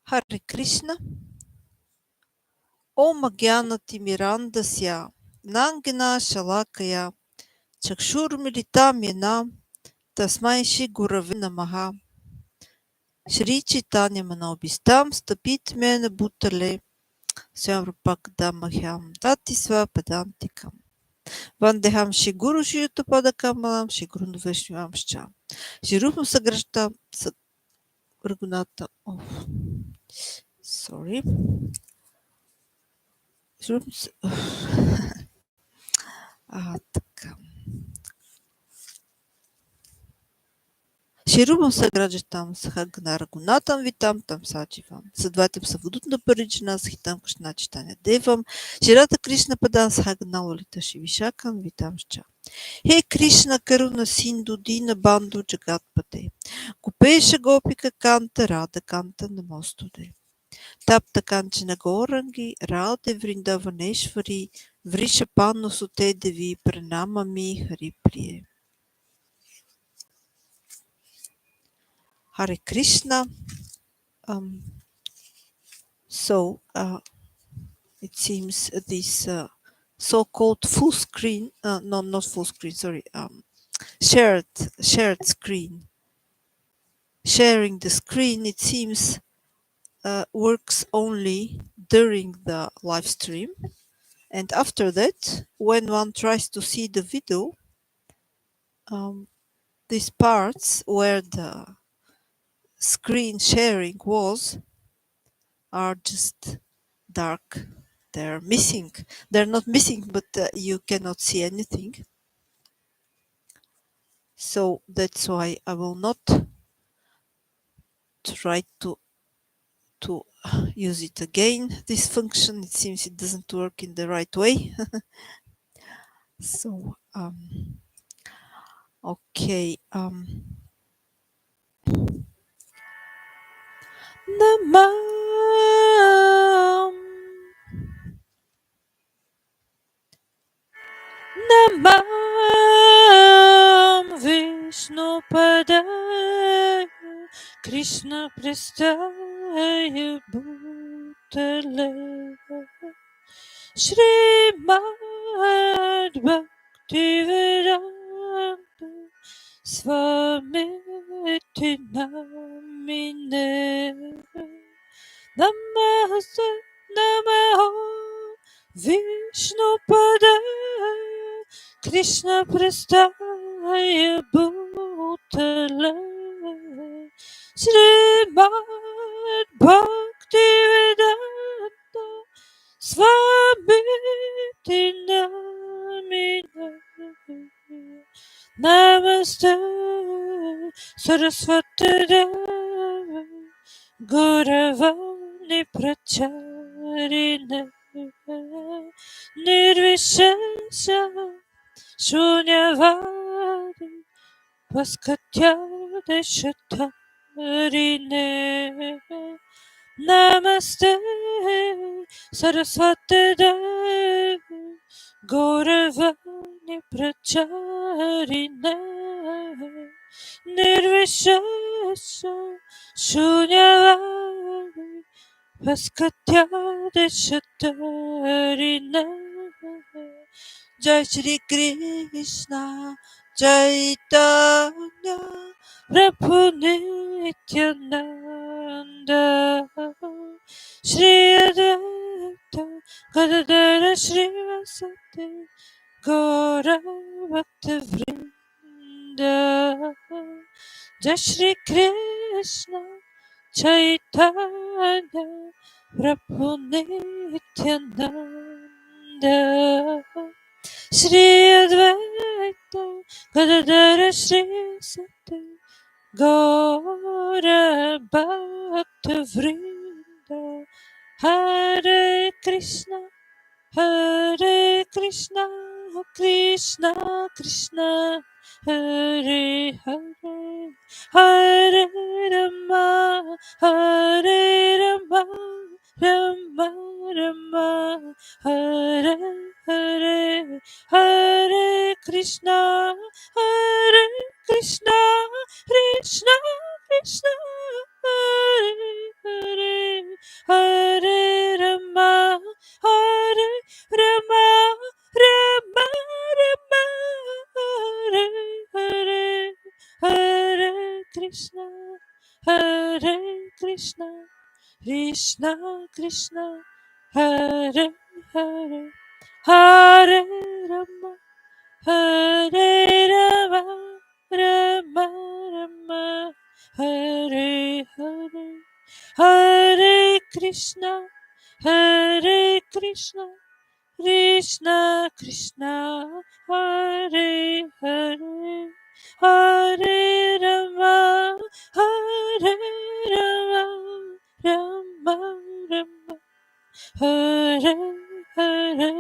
Hare Krishna. Om Agyanati Mirandasya Nangina Shalakaya Chakshurmilitam Yenam Tasmai Shri Gurave Namaha. Shri Chaitanya Manobistam Stapit Mena Bhutale Syamrupakdamahyam Tatisva Padantikam Vandeham Shri Guru Shri Yuttapadakamalam Shri Guru Vaishnavamscha Shri Rupam Sagrashtam Raghunatha. Sorry. Така. Ширубам Саграджатам Сахагна Рагунатам Витам Там Сачивам. Съдватим Савудутна Париджина Схитам Кришна Читаня Девам. Ширата Кришна Падан Сахагна Лолита Шивишакам Витам Шча. Хе Кришна Каруна Синду Дина Банду Джагатпате. Купеша Гопика Канта Рада Канта Намостуде. Tapta Kanchana Gaurangi Radha Vrindavaneshwari Vrishapano Sute Devi Pranamami Hari Priye. Hare Krishna. It seems this so-called full screen, no, not full screen, sorry, shared screen, sharing the screen, it seems works only during the live stream, and after that, when one tries to see the video, these parts where the screen sharing was are just dark. They're missing. They're not missing, but you cannot see anything. So that's why I will not try to use it again, this function. It seems it doesn't work in the right way. So okay. Namam Vishnu Padaya Krishna Prestaya Bhutale Śrīmad Bhaktivedanta Swamiti Namine Namaste Namaho Vishnu Padaya Krishna Prestaya Bhutale Śrīmad Bhaktivedanta Swamiti Namine Namaste Sarasvati Deva Guravani Pracharine Nirvishesha Shunyavadi Paskatyadeshatarine Namaste Sarasvati Devi Gauravani Pracharine Nirvishesha Shunyavadi Paskatyadeshatarine Jai Shri Krishna Chaitanya Prabhu Nityananda Shri Advaita Gadadara Śrīvasati Gaura Bhakta Vrinda Jai Shri Krishna Chaitanya Prabhu Nityananda Shri Advaita Gadadara Śrīvasati Gaura Bhakta Vrinda Hare Krishna Krishna Krishna Hare Hare Hare Rama Rama Rama Hare Hare Hare Krishna Krishna Krishna Hare Hare Krishna, Hare Krishna, Krishna Krishna, Hare Hare, Hare Rama, Hare Rama, Rama Rama, Hare Hare, Hare Krishna, Hare Krishna, Krishna Krishna, Hare Hare, Hare Rama, Hare Rama, Rama Rama, Hare Hare.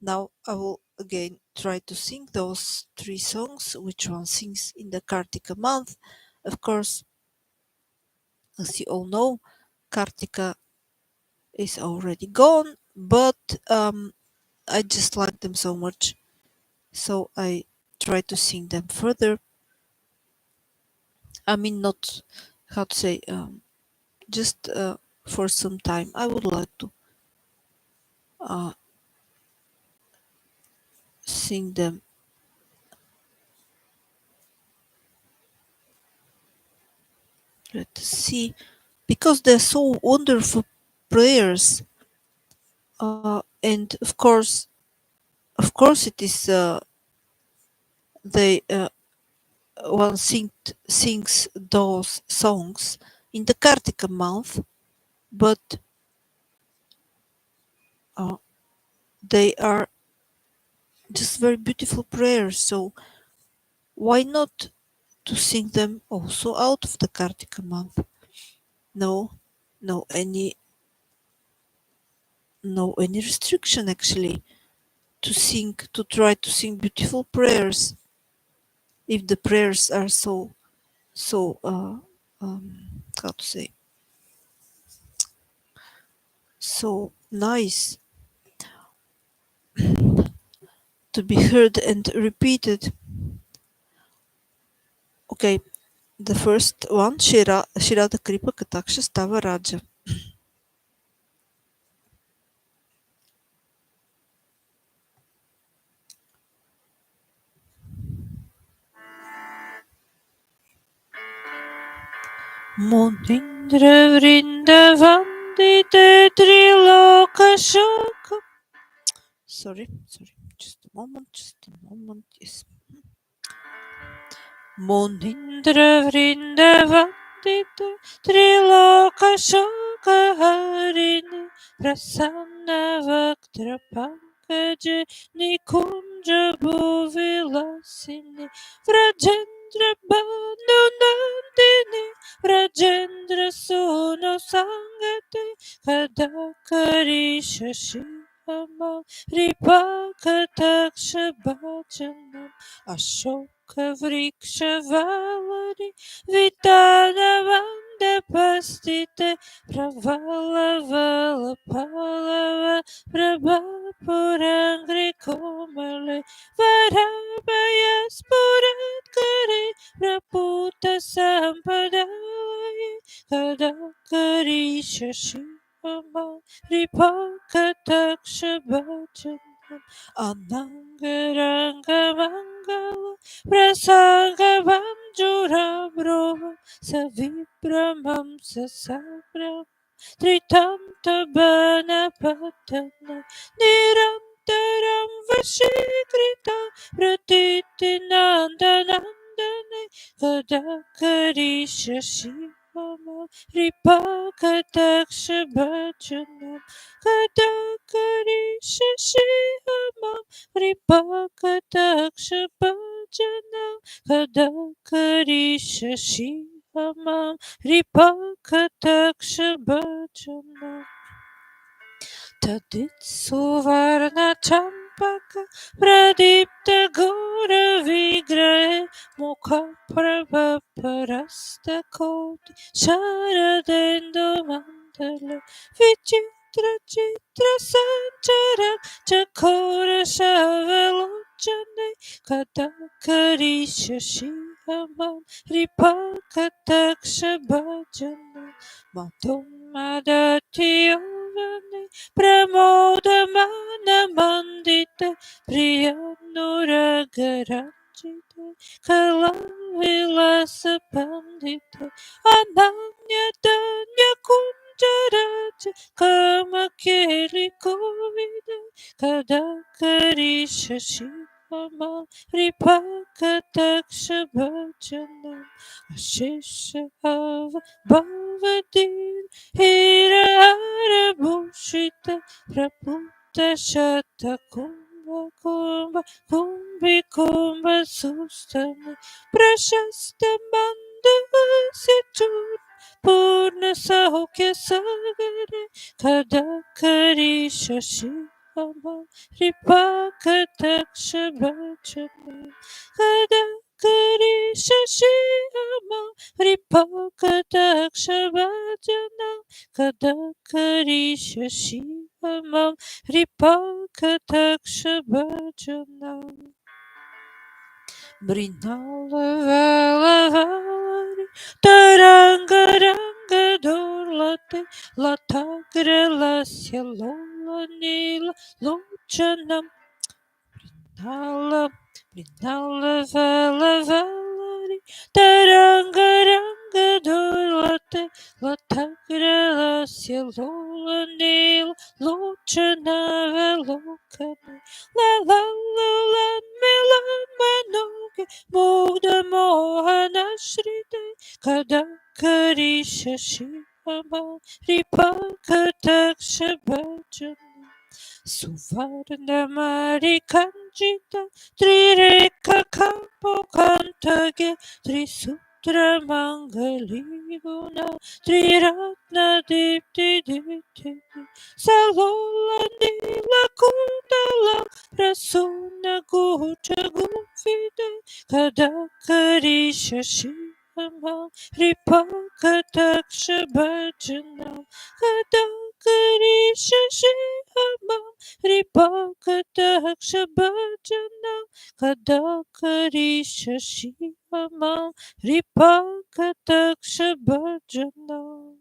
Now I will again try to sing those three songs. Which one sings in the Kartika month? Of course, as you all know, Kartika is already gone, but I just like them so much, so I try to sing them further. I mean, not how to say, just for some time. I would like to uh, sing them. Let us see, because they're so wonderful prayers, and of course, it is they one sings those songs in the Kartika month, but they are just very beautiful prayers. So why not to sing them also out of the Kartika month? No, no any restriction actually to try to sing beautiful prayers if the prayers are so how to say, so nice to be heard and repeated. Okay, the first one, Śrīla Kripa Kataksa Stava Raja. Monindra Vrindavandite Triloka Shaka. Sorry, just a moment, yes. Monindra Vrindavandite Triloka Shaka Harini Prasanna Vaktra Pankaja Nikunja Bhuvilasini Vrajendra Bandhu Nandini Vrajendra Sono Sangate Kadakari Shashi Ama Ripa Kataksha Bhajanam Ashoka Vriksha Valari Vitana Vanda Pastite Pravala Vala Palava Prabha Purangri Komale Varabhayas Puratkari Praputa Sampadai Kadakari Shashi Ama Ripakataksha Bhajanam Anangaranga Mangala Prasanga Banjura Brova Savibramam Sasabram Tritanta Bana Patana Nirantaram Vashikrita Pratiti Nanda-nandane Kadakari Shashivama Ripakataksha Bhajanam Kadakari Shashivama Ripakataksha Bhajanam Kadakari Shashivama Ripakataksha Bhajanam Tadit Suvarna Champaka Pradipta Gora Vigrahe Mukha Prabha Parasta Koti Sharadendo Mandala Vichitra Chitra Sanchara Chakora Shavelochane Kadakari Shashihama Ripakataksha Bhajanam Matum Madati Yovane Pramodamana Mandita Priyanuragaram Jite Kala Vilasa Pandite Ananya Danya Kunjaraja Kama Keli Kovida Kadakari Shashivama Ripaka Taksha Bhajana Ashisha Ava Bhavadin Hira Hara Bhushita Prabhuta Shata Kumbha Kumbha Kumbhi Kumbha Sustama Prashasta Mandavasi Chur Purna Saukya Sagare Kadakari Shashivama Ripaka Taksha Bhajana Kadakari Shashivama Ripaka Taksha Bhajana Kadakari Shashivama Ripaka Taksha Bhajana Brinala Vala Vari Tarangaranga Dorlate Latagra Lasya Lola Nila Lochanam Brinala Vala Vari Tarangaranga Dorlate Latagra Lasya Lola Nila Lochana Velokane La la la la Milan Manoge Mugda Mohana Shrite Kadakari Shashivama Ripaka Taksha Bhajana Suvarna Mari Kanjita Trireka Kampo Kantage Trisutra Mangali Guna Triratna Dipti Dipti Salola Nila Kundala Rasuna Gucha Gufide Kadakari Shashivama Ripaka Taksha Bhajana Kadakari Shashivama Ripaka Taksha Bhajana Kadakari Shashivama Ripaka Taksha Bhajana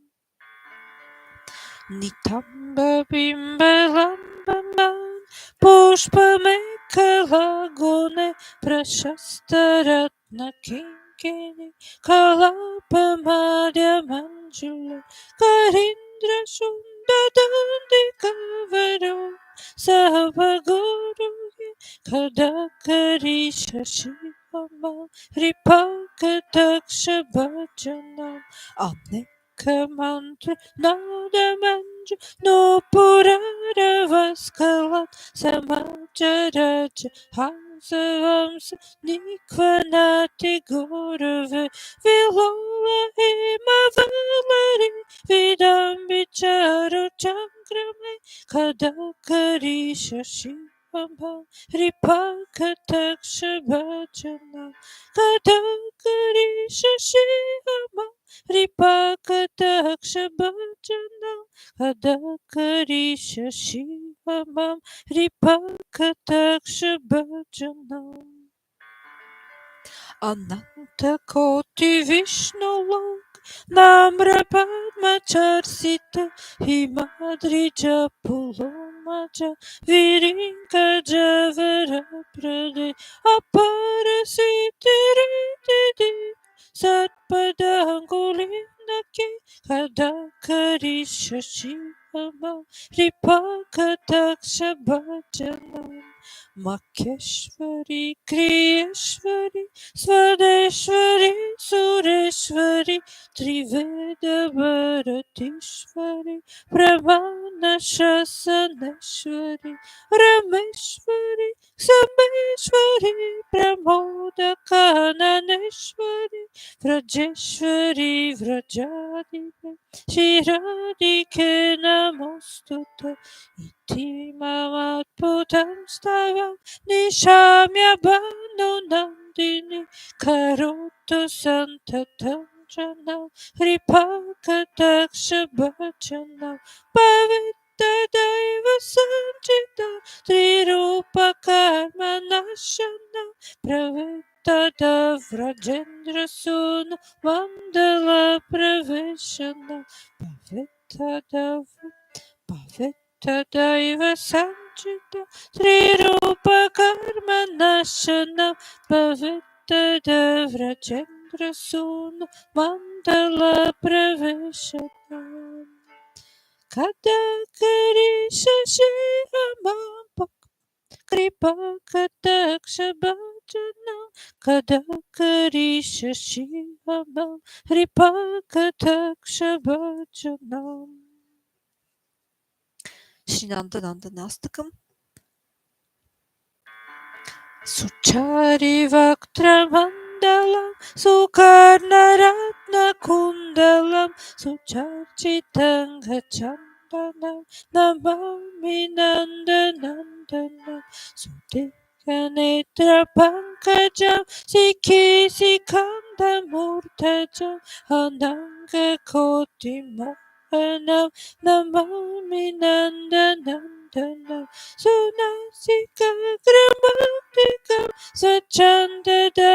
Nitamba Bimba Lamba Man Pushpa Mekala Gune Prashasta Ratna Kinkini Kalapa Madhya Manjula Karindra Shunda Dandi Kavaro Savaguru Kadakari Shashivama Ripaka Taksha Bhajana Aneka Mantra Nada Manju No Purara Vaskalat Samajaraja Hansavamsa Nikvanati Gurave Vilola Himavalari Vidambicharu Chankrame Kadakari Shashivama Ripaka Taksha Bhajana Kadakari Shashivama Ripaka Taksha Bhajana Kadakari Shashivama Ripaka Taksha Bhajana Ananta Koti Vishnu Lok Namra Padma Charsita Himadrija Pulomaja Virinka Javara Prade Aparasiti Ritidi Satpadangulinaki Kadakari Shashivama Ripaka Taksha Bhajana Makeshvari Kriyeshvari Swadeshvari Sureshvari Triveda Bharatishvari Pramana Shasaneshvari Rameshvari Sameshvari Pramoda Kananeshvari Vrajeshvari Vrajadipe Shiradike Namostuta Iti Mamat Putam Stava Nishamya Bhanu Nandini Karoto Santa Tanjana Ripaka Taksha Bhajana Pavita Daiva Sanjita Trirupa Karma Nashana Pravita Davrajendra Suna Mandala Praveshana Pavita Daiva Sanjita vanchita Sri Rupa Karma Nashanam Pavitada Vrajendra Sunu Mandala Praveshanam Katakari Shashiham Kripa Kataksa Bhajanam Kadakari Shashiham Kripa Kataksa Bhajanam Shri Nanda-nandanaastakam Suchari Vaktramandalam Sukarnaratna Kundalam Sucharchitanga Chandanam Namami Nanda-nandanam Sudikanetra Pankajam Sikhi Sikanda Murtajam Ananga Koti Mohanam Namami Nanda-nandanam Sunasika Gramatika Sachandada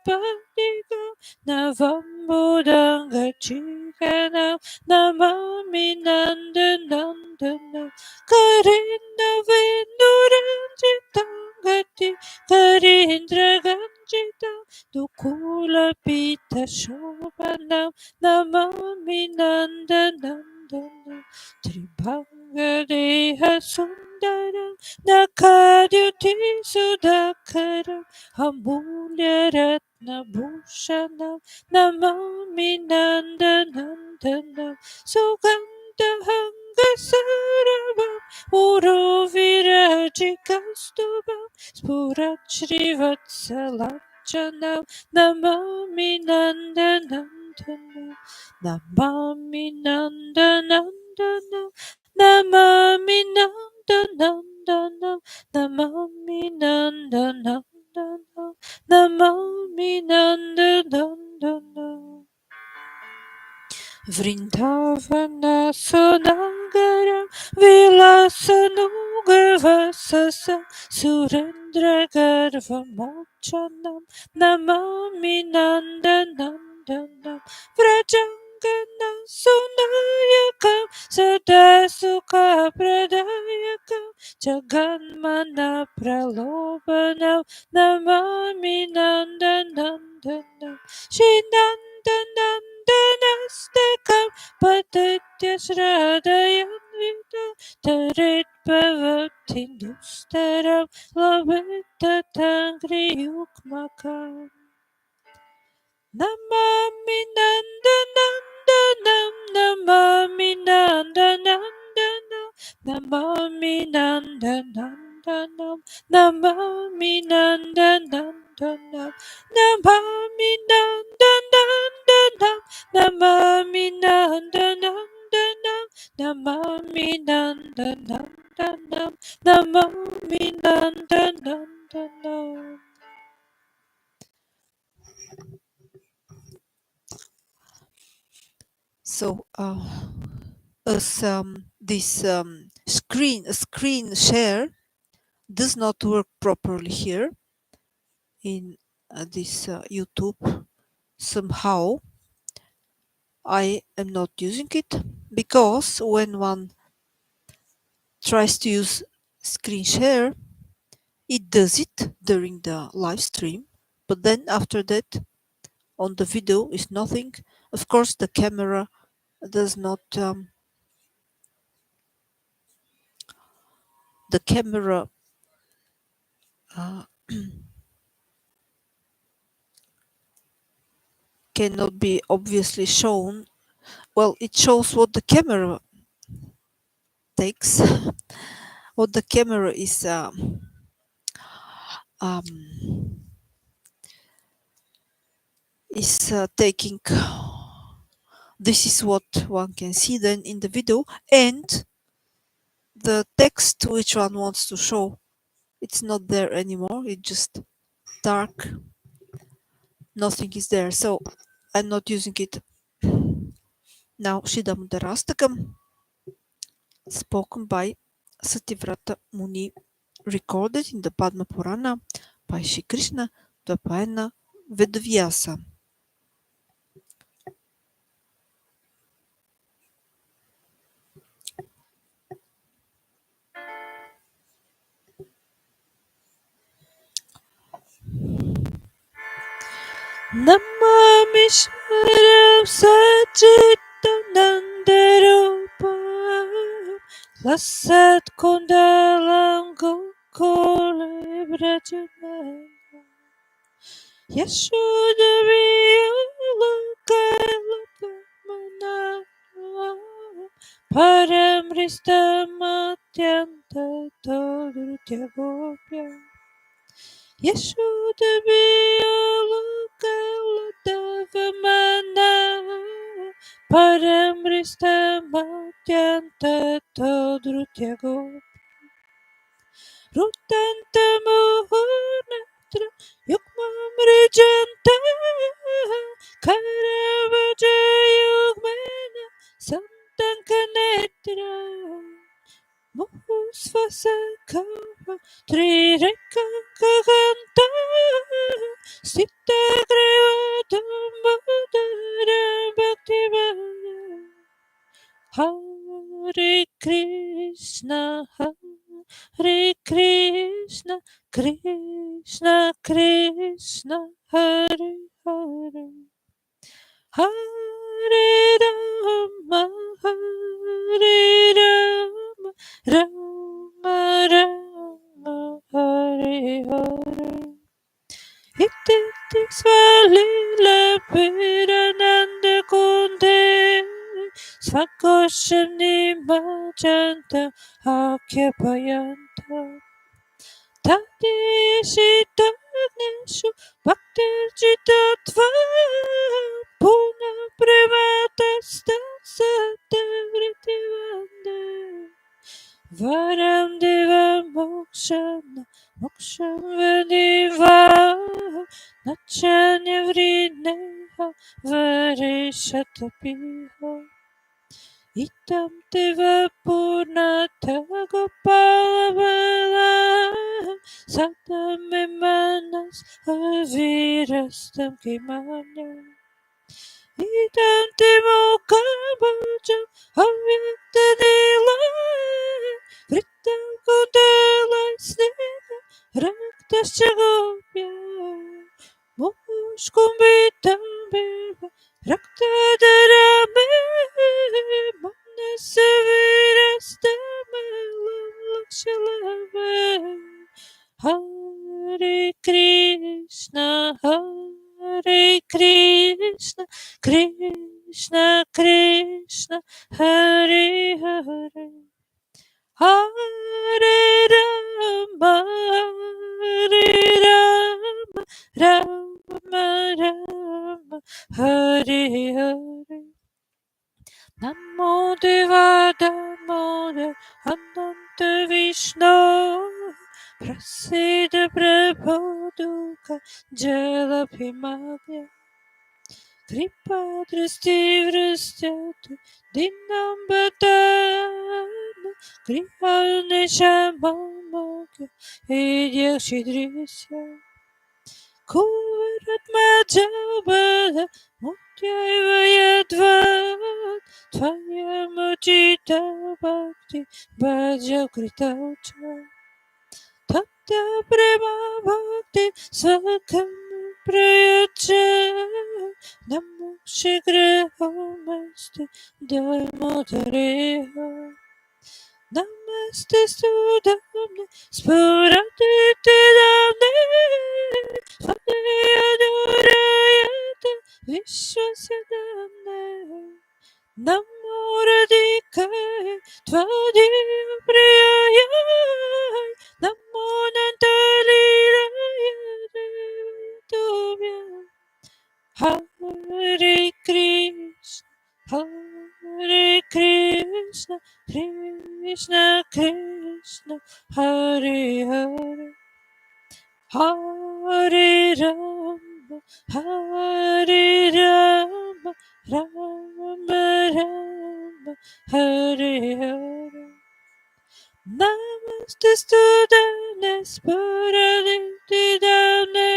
Padika Navambudanga Chikana Namami Nanda-nandana Karinda Venduranjitangati Karindra Ganjita Dukula Pita Shobhanam Namami Nanda-nandana Tribhanga Deha Sundaram Nakadyuti Sudhakaram Amulya Ratna Bhushanam Namami Nanda-nandanam Sugandhanga Sarabam Uro Virajikastubam Spurat Srivatsalachanam Namami Nanda-nandanam Namami Nanda-nandanam Namami Nanda-nandanam Namami Nanda-nandanam Namami Nanda-nandanam Vrindavana Sonagaram Vilasanugavasasa Surendra Garva Mochanam Namami Nanda-nandanam Vrajangana Sunayakam Sadasukha Pradayakam Jaganmana Pralobanam Namami Nanda-nandanam Śrīla Patitya Śrādhayanvita Tarit Bhavatindustaram Labita Tangri Yukmakam Namami Nanda-nandanam Namami Nanda-nandanam Namami Nanda-nandanam Namami Nanda-nandanam Namami Nanda-nandanam Namami Nanda-nandanam Namami Nanda-nandanam Namami Nanda-nandanam. So, as this screen share does not work properly here in this YouTube, somehow I am not using it, because when one tries to use screen share, it does it during the live stream, but then after that on the video is nothing. Of course, the camera does not the camera cannot be obviously shown. Well, it shows what the camera takes, what the camera is taking. This is what one can see then in the video, and the text which one wants to show, it's not there anymore. It's just dark. Nothing is there. So I'm not using it. Now, Damodaraastakam, spoken by Sativrata Muni, recorded in the Padma Purana by Shri Krishna Dvapayana Vedavyasa. Namamishwaram Sachitanandarupam Lasat Kundalam Gokule Brajanam Yashodaviyalakalatvamanam Paramrishtamatyanta Todrutyagopya Yashodaviyalakalatvamanam Paramrishtamatyanta Todrutyagopya Rutantamohonatra Yukmamrijanta Karavajayugmena Santankanetra Muhusvasakava Trirekakaganta Sitagrivadambadara Bhaktivaya Hare Krishna Hare Krishna Krishna Krishna Hare Hare Hare Rama Hare Rama Rama Rama Hare Hare Iti Svalila Pirananda Kunde Svakosham Nimajanta Akyapayanta Tadeshitaneshu Bhaktirjitatva Puna Prematastasatavriti Varam Deva Mokshana Moksham Vadiva Nachanya Vrineha Varishatapiha Itam Deva Purnata Gopala Satam Manas Avirastam Kimanya Itam Timokabajam Avyatadila Vritam Kundala Snega Raktaschagopya Mushkumbitam Biva Raktadarame Manasavirastamalam Lakshalave Hare Krishna Hare Krishna Krishna Krishna Hare Hare Hare Rama Hare Rama Rama Rama Hare Hare Namo Deva Damodara Ananta Vishnu Prasida Prabhupada Jalabhimadya Kripa Drasti Vrasthatu Dinambatana Kripa Nishamamaka Idyakshidrisya Kuvarat Majabala Mutyaiva Yadvat Tvaya Mujita Bhakti Bhajakritaucha Tata Prema Bhakti Svakam Prayojana Namo Shigrahamaste Damodareha Namaste Sudhamne Spuratite Damne Svadhyadurayata Vishwasadamne Namo Radhikaya Tvadiya Priyaya Namo Nandalilaya Devayatubhya Hare Krishna Hare Krishna Krishna Krishna Hare Hare Hare Rama Hare Rama Rama Rama Hare Hare Namaste Studane Spuraditidane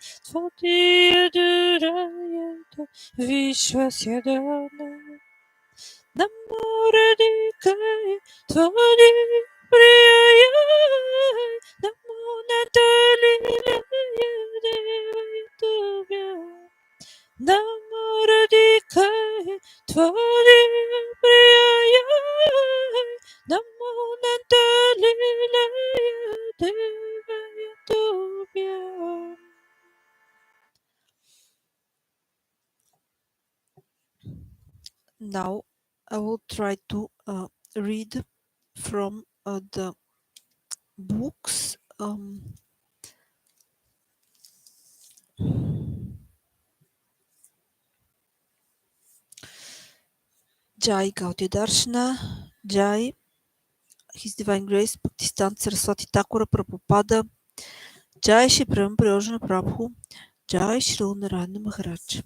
Svadhyadurayata Vishwasyadane Namo Radhikaya Tvadiya Priyaya Namo Natalilaya Devayatubhya Namoradikaye Tvari Prayojana Namonandalilaya Devaya Tobhya. Now I will try to read from the books. Jai Gaudiya Darsana, Jai His Divine Grace Bhaktisiddhānta Sarasvatī Ṭhākura Prabhupāda, Jai Shri Prema Prayojana Prabhu, Jai Śrīla Narayana Maharaj.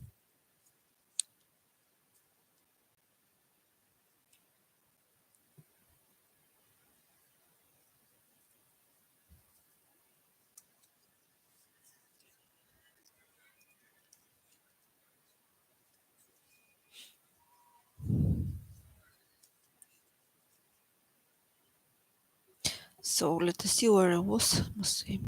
So let us see where I was. Must see.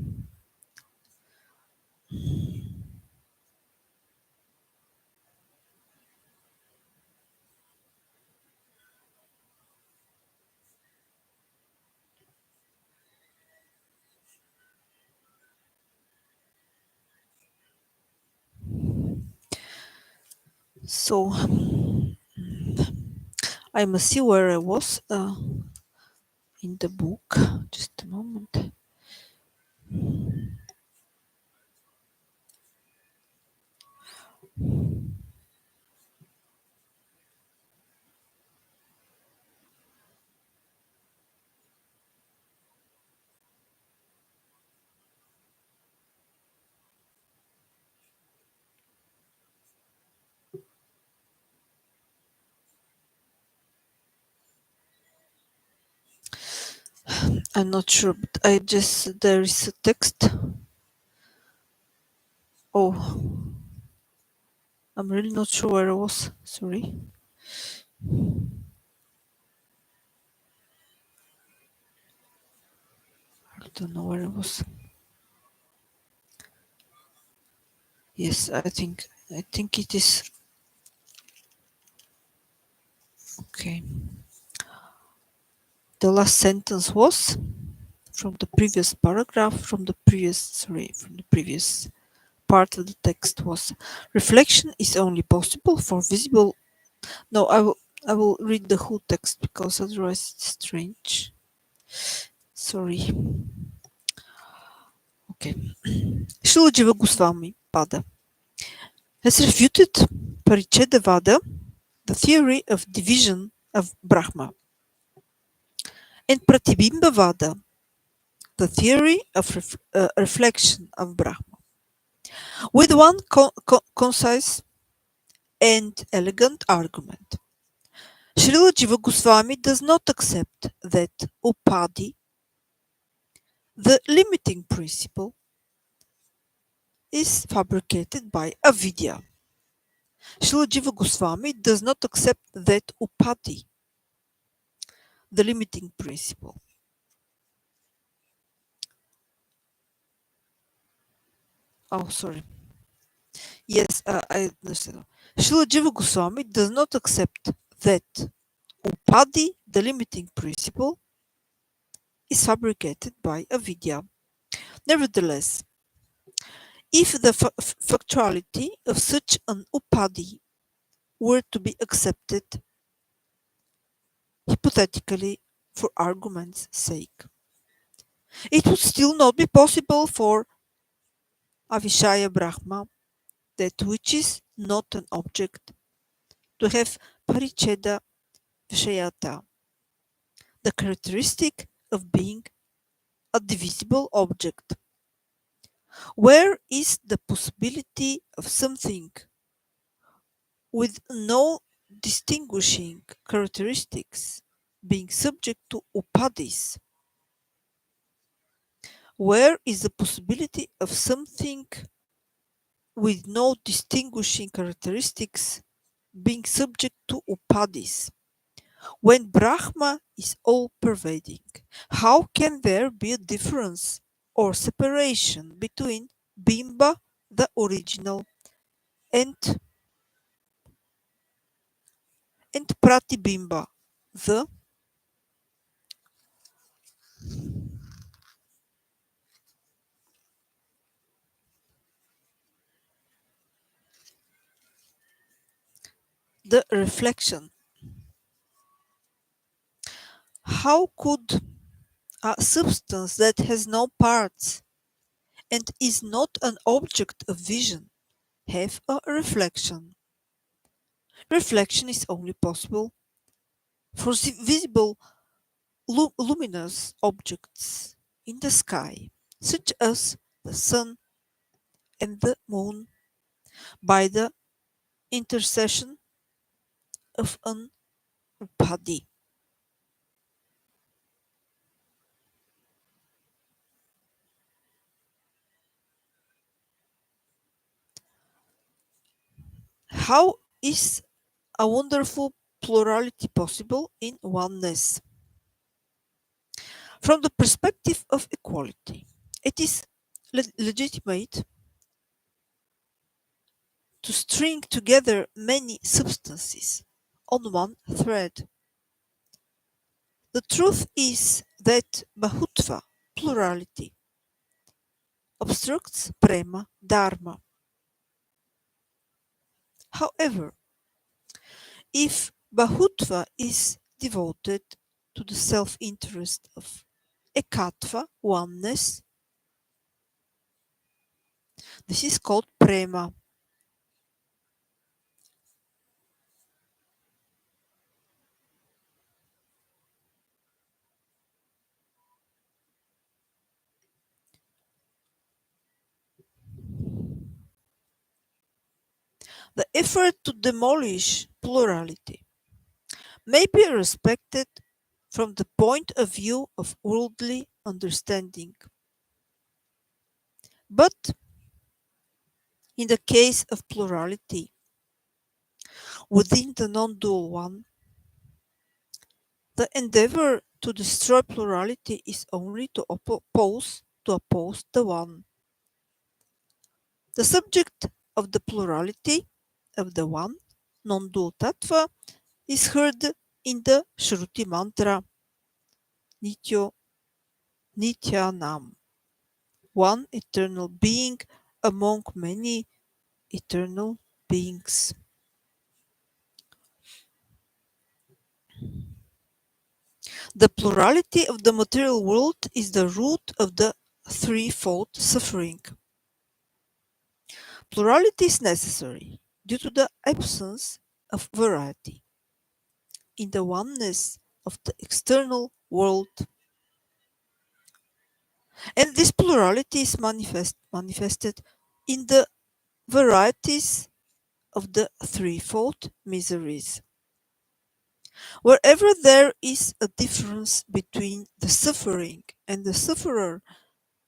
So I must see where I was in the book. Just a moment. I'm not sure, but there is a text. Oh, I'm really not sure where I was. Sorry. I don't know where I was. Yes, I think it is. Okay. The last sentence was from the previous paragraph, from the previous part of the text was, reflection is only possible for visible. No, I will read the whole text because otherwise it's strange. Sorry. Okay. Śrīla Jiva Goswami Pada has refuted Paricchedavada, the theory of division of Brahma, and Pratibhimbavada, the theory of reflection of Brahma, with one concise and elegant argument. Śrīla Jiva Goswami does not accept that upadhi, the limiting principle, is fabricated by avidya. Śrīla Jiva Goswami does not accept that upadhi, the limiting principle. Oh, sorry. Yes, I understand. Śrīla Jiva Goswami does not accept that upadhi, the limiting principle, is fabricated by avidya. Nevertheless, if the factuality of such an upadhi were to be accepted, hypothetically, for argument's sake, it would still not be possible for Avishaya Brahma, that which is not an object, to have Paricheda Vishayata, the characteristic of being a divisible object. Where is the possibility of something with no distinguishing characteristics being subject to upadhis? Where is the possibility of something with no distinguishing characteristics being subject to upadhis? When Brahma is all-pervading, how can there be a difference or separation between Bimba, the original, and and pratibimba, the reflection. How could a substance that has no parts and is not an object of vision have a reflection? Reflection is only possible for visible luminous objects in the sky, such as the sun and the moon, by the intercession of an upadhi. How is a wonderful plurality possible in oneness? From the perspective of equality, it is legitimate to string together many substances on one thread. The truth is that Bahutva, plurality, obstructs Prema Dharma. However, if Bahutva is devoted to the self-interest of Ekatva, oneness, this is called Prema. The effort to demolish plurality may be respected from the point of view of worldly understanding. But in the case of plurality within the non-dual one, the endeavor to destroy plurality is only to oppose the one. The subject of the plurality of the one, non-dual tattva, is heard in the Shruti mantra Nityo Nityanam, one eternal being among many eternal beings. The plurality of the material world is the root of the threefold suffering. Plurality is necessary due to the absence of variety in the oneness of the external world. And this plurality is manifested in the varieties of the threefold miseries. Wherever there is a difference between the suffering and the sufferer,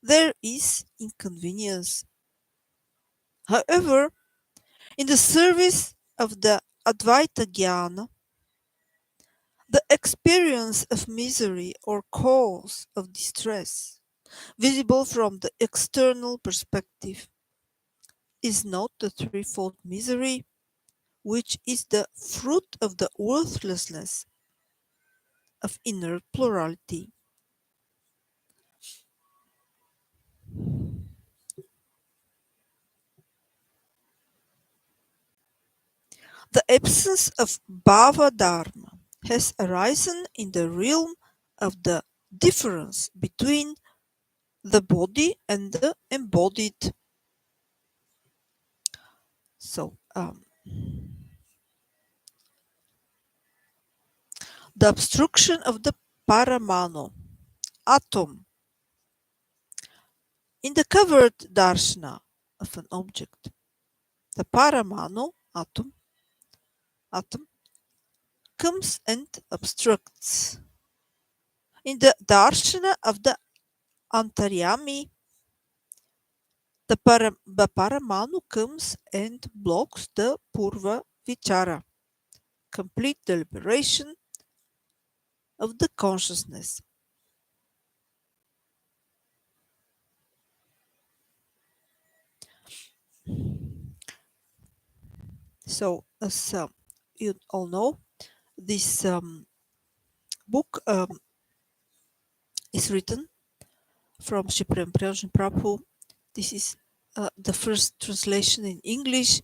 there is inconvenience. However, in the service of the Advaita Jnana, the experience of misery or cause of distress, visible from the external perspective, is not the threefold misery, which is the fruit of the worthlessness of inner plurality. The absence of Bhava Dharma has arisen in the realm of the difference between the body and the embodied. So, the obstruction of the Paramano, atom, in the covered darshana of an object. The Paramano, atom, comes and obstructs. In the darshana of the Antaryami, the Paramanu comes and blocks the Purva Vichara, complete deliberation of the consciousness. So, as you all know, This book is written from Sri Prayojana Prabhu. This is the first translation in English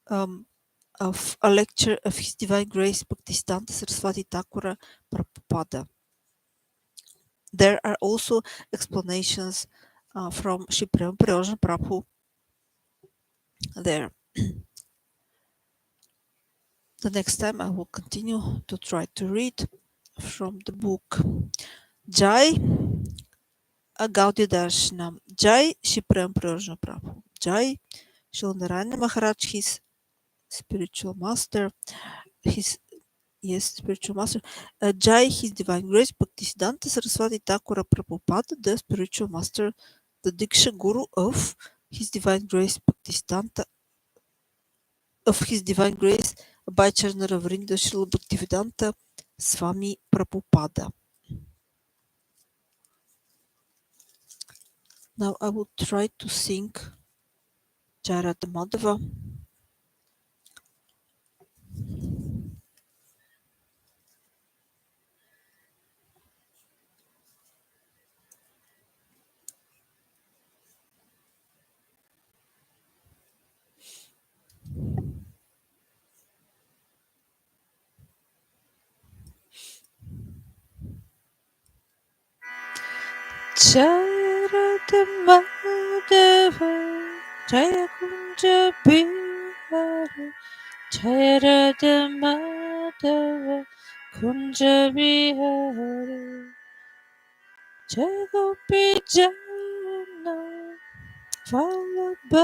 of a lecture of His Divine Grace Bhaktisiddhānta Sarasvatī Ṭhākura Prabhupāda. There are also explanations from Sri Prayojana Prabhu there. The next time I will continue to try to read from the book. Jai Gaudiya Darsana. Jai Sri Prayojana Prabhu. Jai Śrīla Narayana Maharaj, his spiritual master, spiritual master. Jai, His Divine Grace Bhaktisiddhānta Sarasvati Ṭhākura Prabhupāda, the spiritual master, the Diksha Guru of His Divine Grace Bhaktisiddhānta, of His Divine Grace Bhaktisiddhānta Vrnda Śrīla Bhaktisiddhānta Swami Prabhupāda. Now I will try to sing Jai Radha Madhava. Jai Radha Madhava, Jai Kunja Bihari, Jai Radha Madhava, Kunja Bihari, Jai Gopi Jana, Vallabha,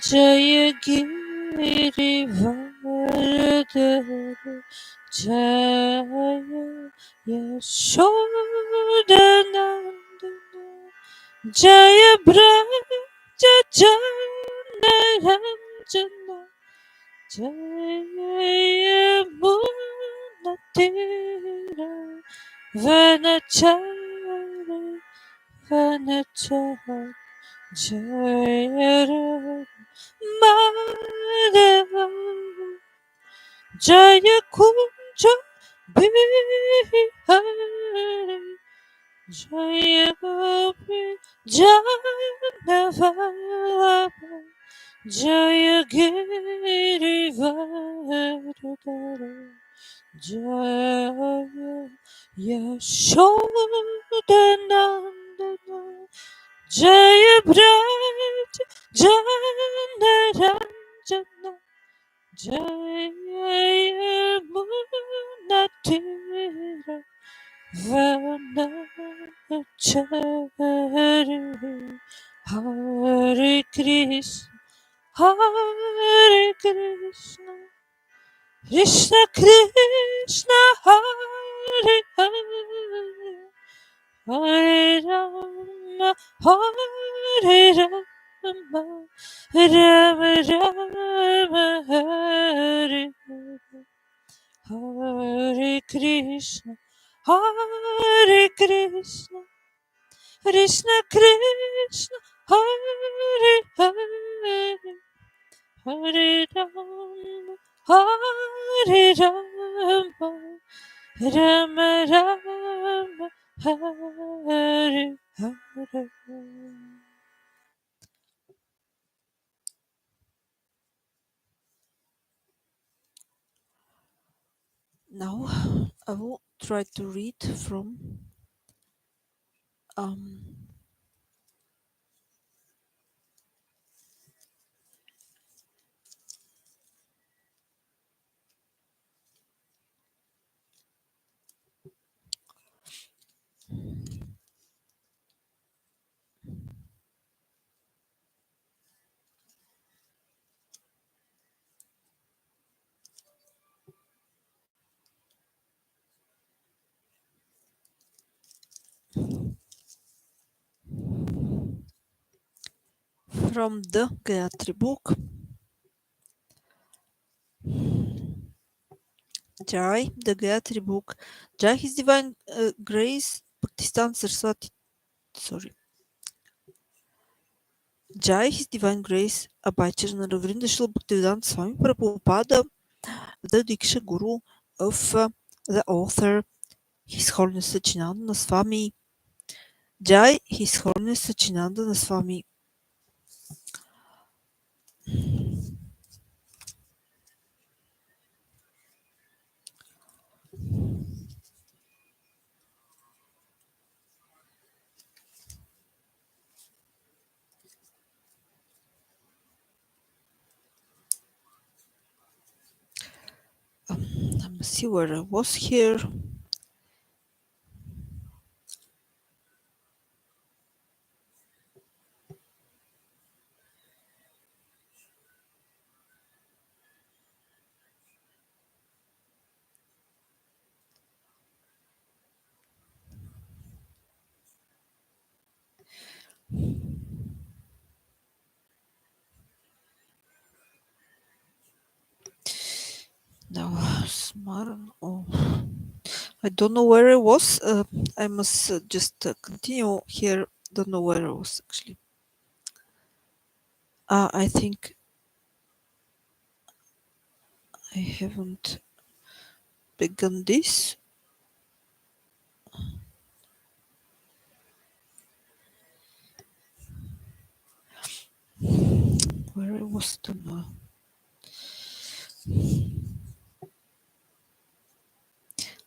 Jaya Giri Vardhara, Jaya Yashodanandana, Jaya Braja Janaranjana, Jaya Munatira, Vanachari, Vanachari, Jaya Madhava, Jaya Kunja Bihari, Jaya Gopi Janavallabha, Jaya Giri Vardhara, Jaya Yashodanandana, Jaya Braja Janaranjana, Jaya Munatira, Vanachari, Hare Krishna, Krishna Krishna, Hare Hare, Hare Rama, Hare Rama, Rama Rama, Hare Hare, Hare Krishna, Krishna Krishna, Hare Hare, Hare Rama, Hare Rama, Rama Rama, Hare Hare. Now I will try to read from the Gayatri book. Jai, the Gayatri book. Jai, His Divine Grace Bhaktisiddhānta Sarasvati. Jai, His Divine Grace Bhaktisiddhānta Vrnda Śrīla Bhaktisiddhānta Swami Prabhupāda. the Diksha Guru of the author, His Holiness Sachinandana Swami. Jai, His Holiness Sachinandana Swami. Let me see where I was here. Now, Smaran. Oh, I don't know where I was. I must just continue here. Don't know where I was actually. I think I haven't begun this. Where I was, don't know.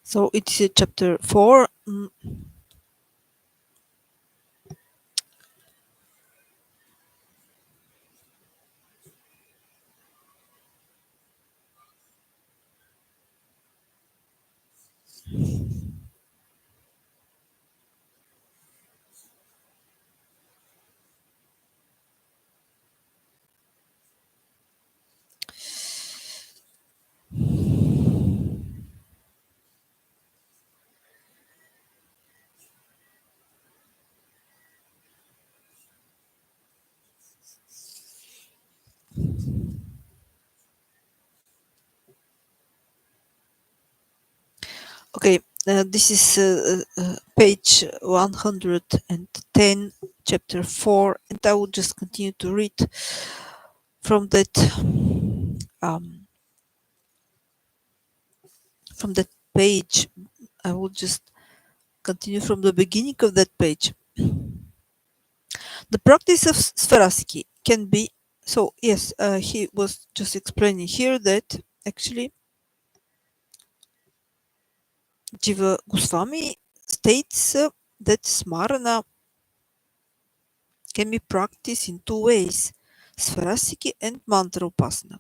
So it's chapter 4. Okay, this is page 110, chapter 4, and I will just continue to read from that um, page. I will just continue from the beginning of that page. The practice of Swarasiki can be so. Yes, he was just explaining here that actually Jiva Goswami states that smarana can be practiced in two ways: Swarasiki and mantra upasana.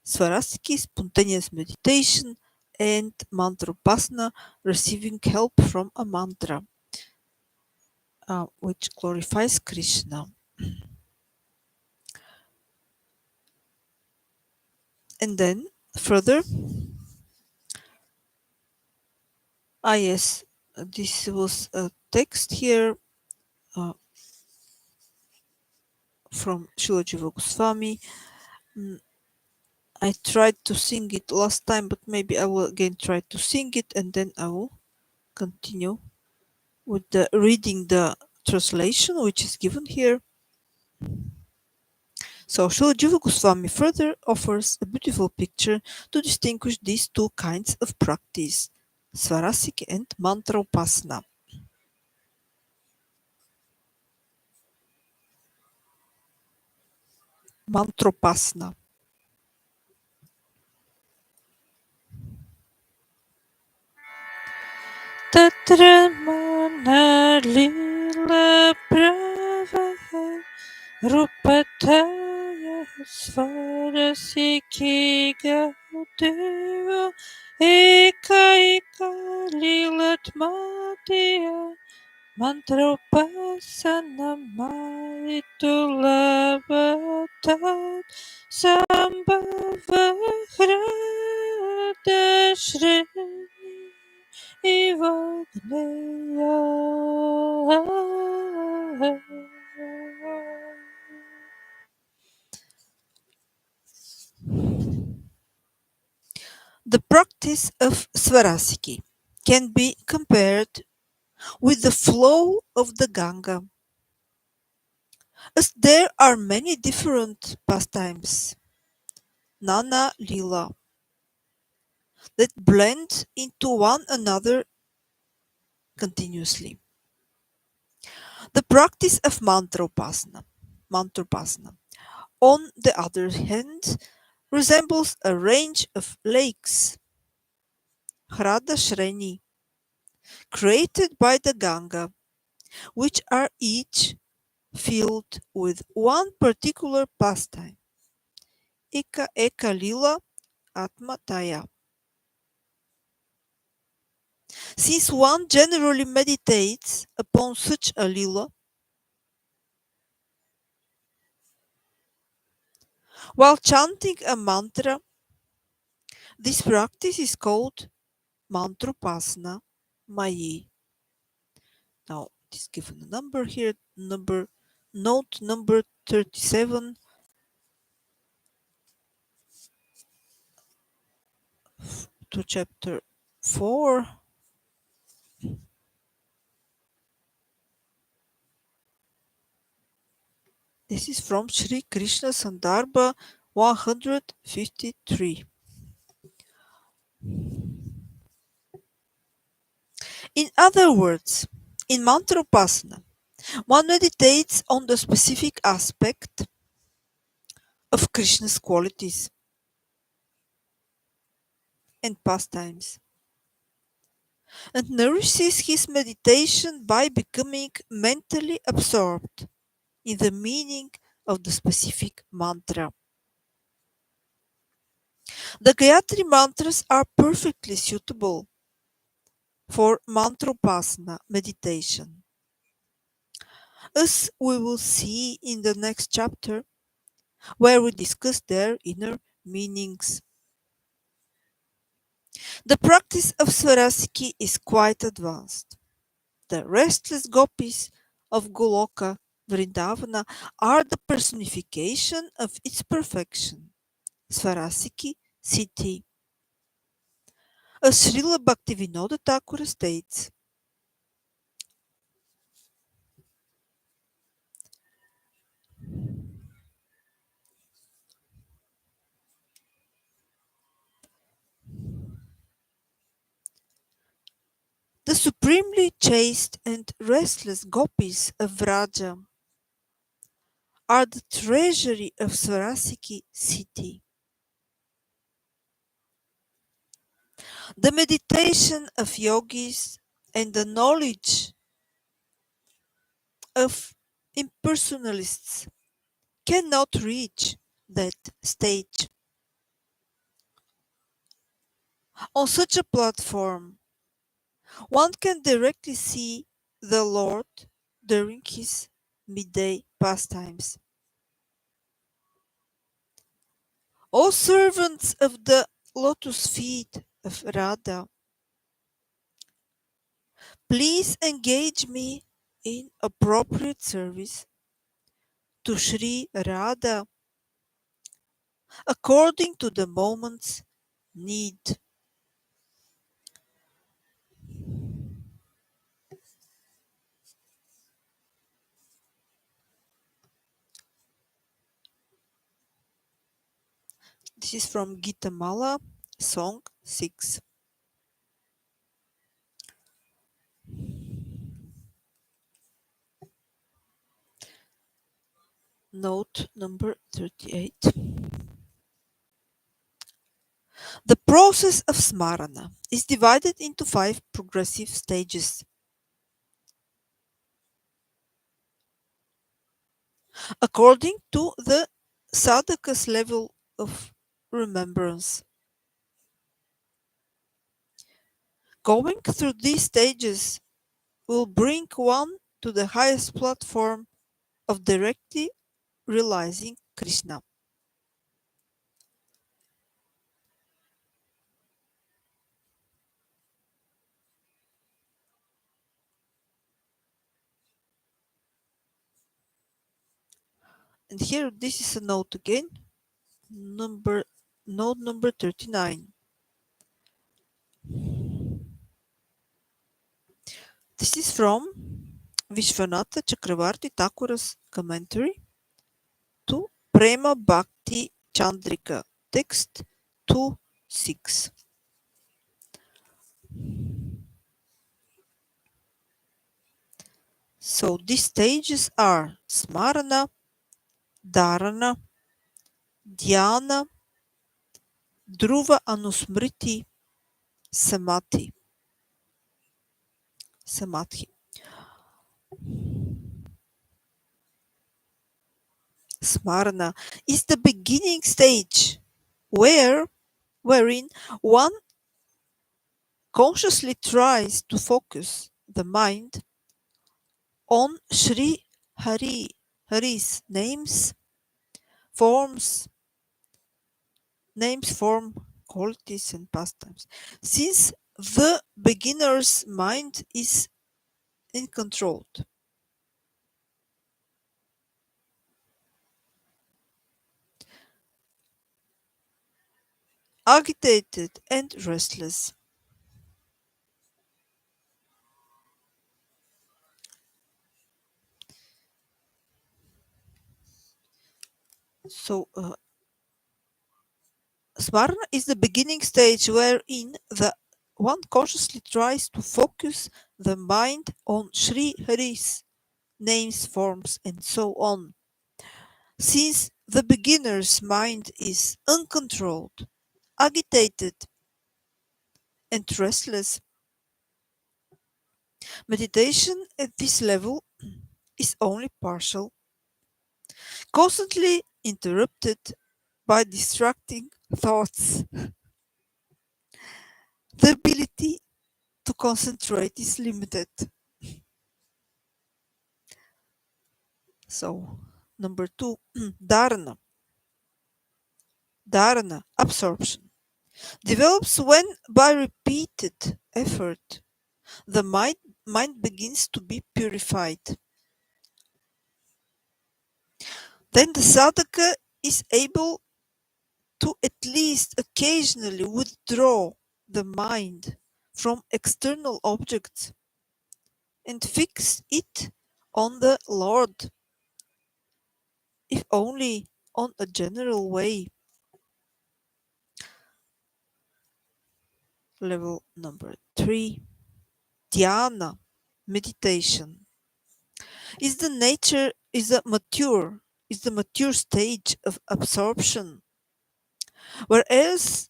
Swarasiki is spontaneous meditation, and mantra upasana receiving help from a mantra, which glorifies Krishna. And then further, yes, this was a text here from Srila Jiva Goswami. I tried to sing it last time, but maybe I will again try to sing it, and then I will continue with the reading the translation which is given here. So Srila Jiva Goswami further offers a beautiful picture to distinguish these two kinds of practice, Swarasiki and Mantra Upasana. Mantropasana. Tatra mana lila pravaha rupataya svarasiki gaudeva eka lilatmatiya mantropasana maitulavatat sambhava hrada shri the practice of Swarasiki can be compared with the flow of the Ganga, as there are many different pastimes, Nana Lila, that blend into one another continuously. The practice of mantrapasana, on the other hand, resembles a range of lakes, Radha Shreni, created by the Ganga, which are each filled with one particular pastime, Eka Eka Lila Atma Taya. Since one generally meditates upon such a lila, while chanting a mantra, this practice is called mantrapasana mayi. Now, it is given a number here, note number 37 to chapter 4. This is from Sri Krishna Sandarbha 153. In other words, in mantrapasana, one meditates on the specific aspect of Krishna's qualities and pastimes, and nourishes his meditation by becoming mentally absorbed in the meaning of the specific mantra. The Gayatri mantras are perfectly suitable for mantrapasana meditation, as we will see in the next chapter, where we discuss their inner meanings. The practice of Sarasvati is quite advanced. The restless gopis of Goloka, Vrindavana, are the personification of its perfection, Sarasvati Siddhi. As Śrīla Bhaktivinoda Thakur states, the supremely chaste and restless gopis of Vraja are the treasury of Sarasvati Siddhi. The meditation of yogis and the knowledge of impersonalists cannot reach that stage. On such a platform, one can directly see the Lord during his midday pastimes. O servants of the lotus feet of Radha, please engage me in appropriate service to Sri Radha according to the moment's need. This is from Gita Mala, Song 6. Note number 38. The process of smarana is divided into 5 progressive stages. According to the sadhaka's level of remembrance. Going through these stages will bring one to the highest platform of directly realizing Krishna. And here, this is a note again, note number 39. This is from Vishwanatha Chakravarti Thakura's commentary to Prema Bhakti Chandrika, text 2.6. So these stages are Smarana, Dharana, Dhyana, Dhruva Anusmriti, Samadhi. Samadhi. Smarana is the beginning stage wherein one consciously tries to focus the mind on Sri Hari's forms, form, qualities, and pastimes. Since the beginner's mind is uncontrolled, agitated, and restless. So, Smarana is the beginning stage wherein the one consciously tries to focus the mind on Sri Hari's names, forms, and so on. Since the beginner's mind is uncontrolled, agitated, and restless, meditation at this level is only partial, constantly interrupted by distracting thoughts. The ability to concentrate is limited. So, number 2, dharana. Dharana, absorption, develops when by repeated effort the mind begins to be purified. Then the sadhaka is able to at least occasionally withdraw the mind from external objects and fix it on the Lord, if only on a general way. Level number 3, dhyana, meditation, is the mature stage of absorption, whereas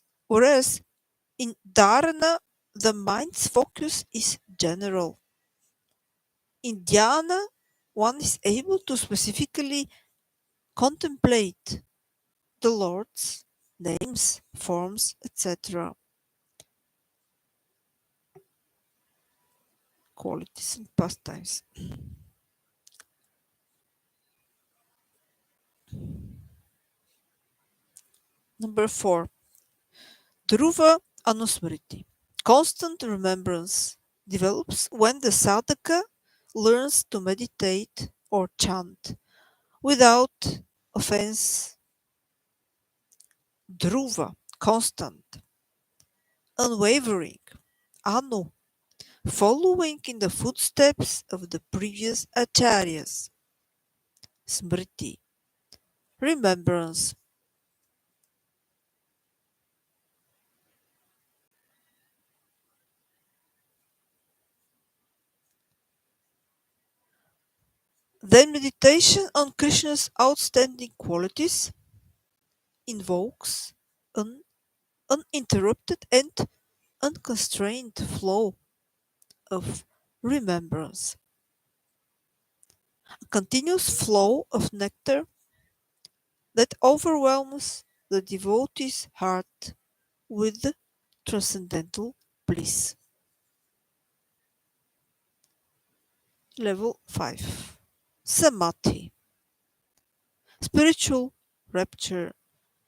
in dharana the mind's focus is general. In dhyana one is able to specifically contemplate the Lord's names, forms, etc., qualities and pastimes. Number 4, Dhruva Anusmriti. Constant remembrance develops when the sadhaka learns to meditate or chant without offense. Dhruva, constant, unwavering. Anu, following in the footsteps of the previous acharyas. Smriti, remembrance. Then meditation on Krishna's outstanding qualities invokes an uninterrupted and unconstrained flow of remembrance. A continuous flow of nectar that overwhelms the devotee's heart with transcendental bliss. Level 5, Samadhi. Spiritual rapture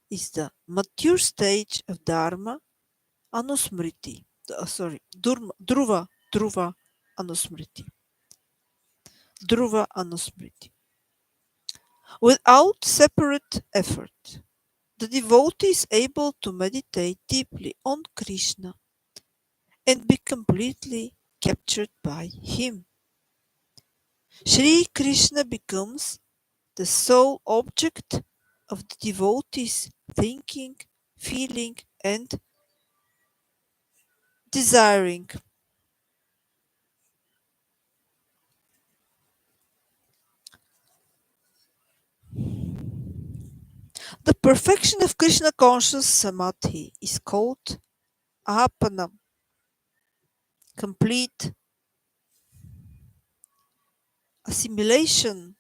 is the mature stage of Dharma Anusmriti. Dhruva Anusmriti. Dhruva Anusmriti. Without separate effort, the devotee is able to meditate deeply on Krishna and be completely captured by him. Sri Krishna becomes the sole object of the devotee's thinking, feeling, and desiring. The perfection of Krishna conscious samadhi is called apana, complete assimilation.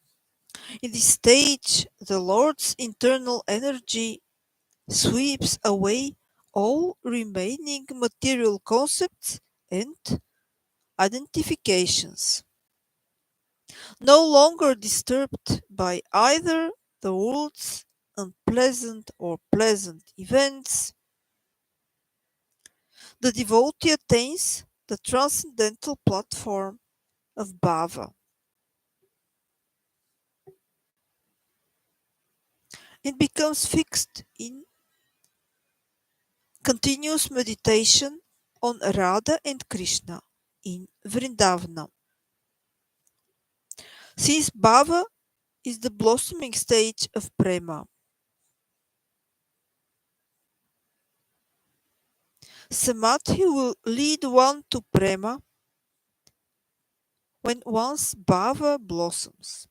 In this stage, the Lord's internal energy sweeps away all remaining material concepts and identifications, no longer disturbed by either the world's unpleasant or pleasant events. The devotee attains the transcendental platform of bhava and becomes fixed in continuous meditation on Radha and Krishna in Vrindavana. Since bhava is the blossoming stage of Prema, samadhi will lead one to Prema when one's bhava blossoms.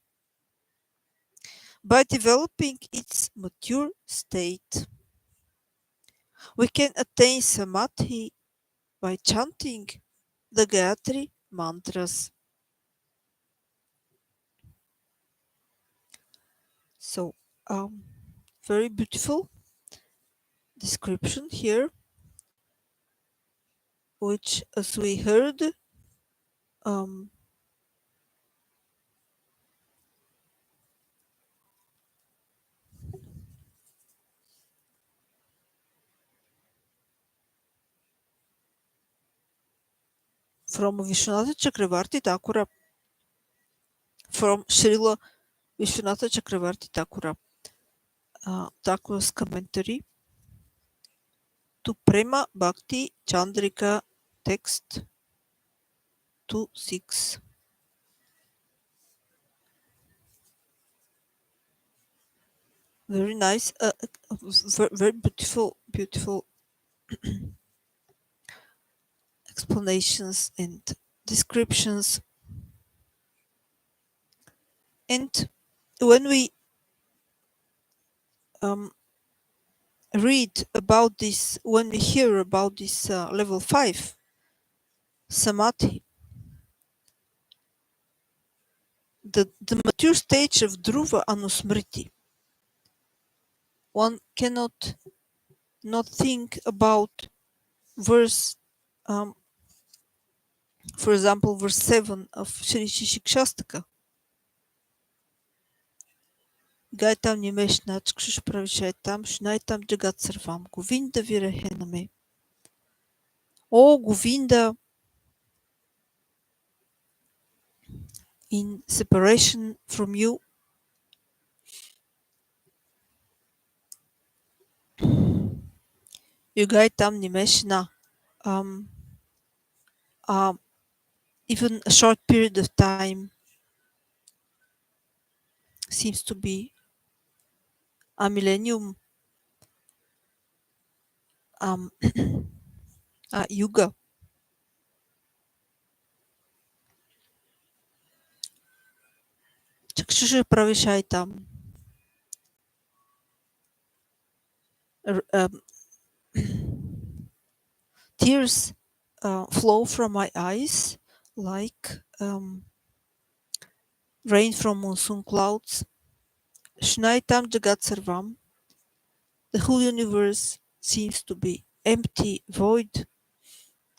By developing its mature state, we can attain samadhi by chanting the Gayatri mantras. So, very beautiful description here, which, as we heard, um, from Vishwanath Chakravarti Thakura, from Śrīla Vishwanath Chakravarti Thakura, Thakur's commentary to Prema Bhakti Chandrika text 2.6. Very nice, very beautiful, beautiful explanations and descriptions. And when we read about this, when we hear about this level 5 samadhi, the mature stage of Dhruva Anusmriti, one cannot not think about verse, for example, verse 7 of Shri Shikshastaka. Gaitam Nimeshna Chkshush Pravishaitam Shnaitam Jagat Sarvam Govinda Virahename. O Govinda, in separation from you, Yugaitam Nimeshna, even a short period of time seems to be a millennium, a yuga. Chakshusha Pravishaitam. Tears flow from my eyes like rain from monsoon clouds. Shnaitam Jagat Sarvam. The whole universe seems to be empty, void.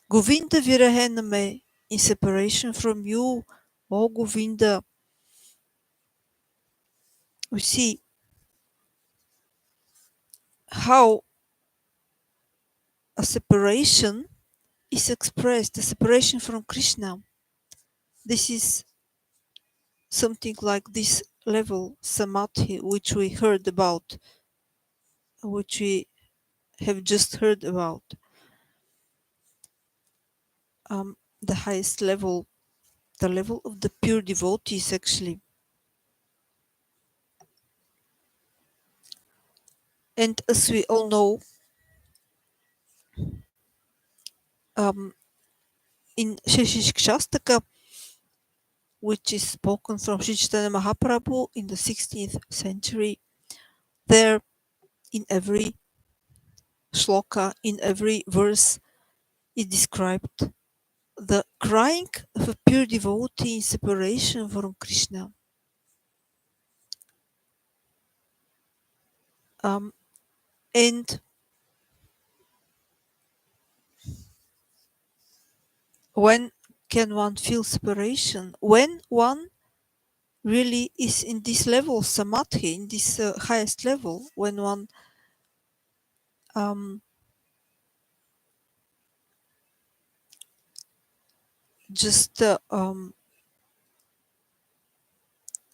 Govinda Virahename, in separation from you, O Govinda. We see how a separation is expressed, a separation from Krishna. This is something like this level, samadhi, which we heard about, which we have just heard about. The highest level, the level of the pure devotees, actually. And as we all know, in Shashikshastaka, which is spoken from Sri Chaitanya Mahaprabhu in the 16th century, there in every shloka, in every verse, is described the crying of a pure devotee in separation from Krishna. And when can one feel separation? When one really is in this level, samadhi, in this highest level, when one just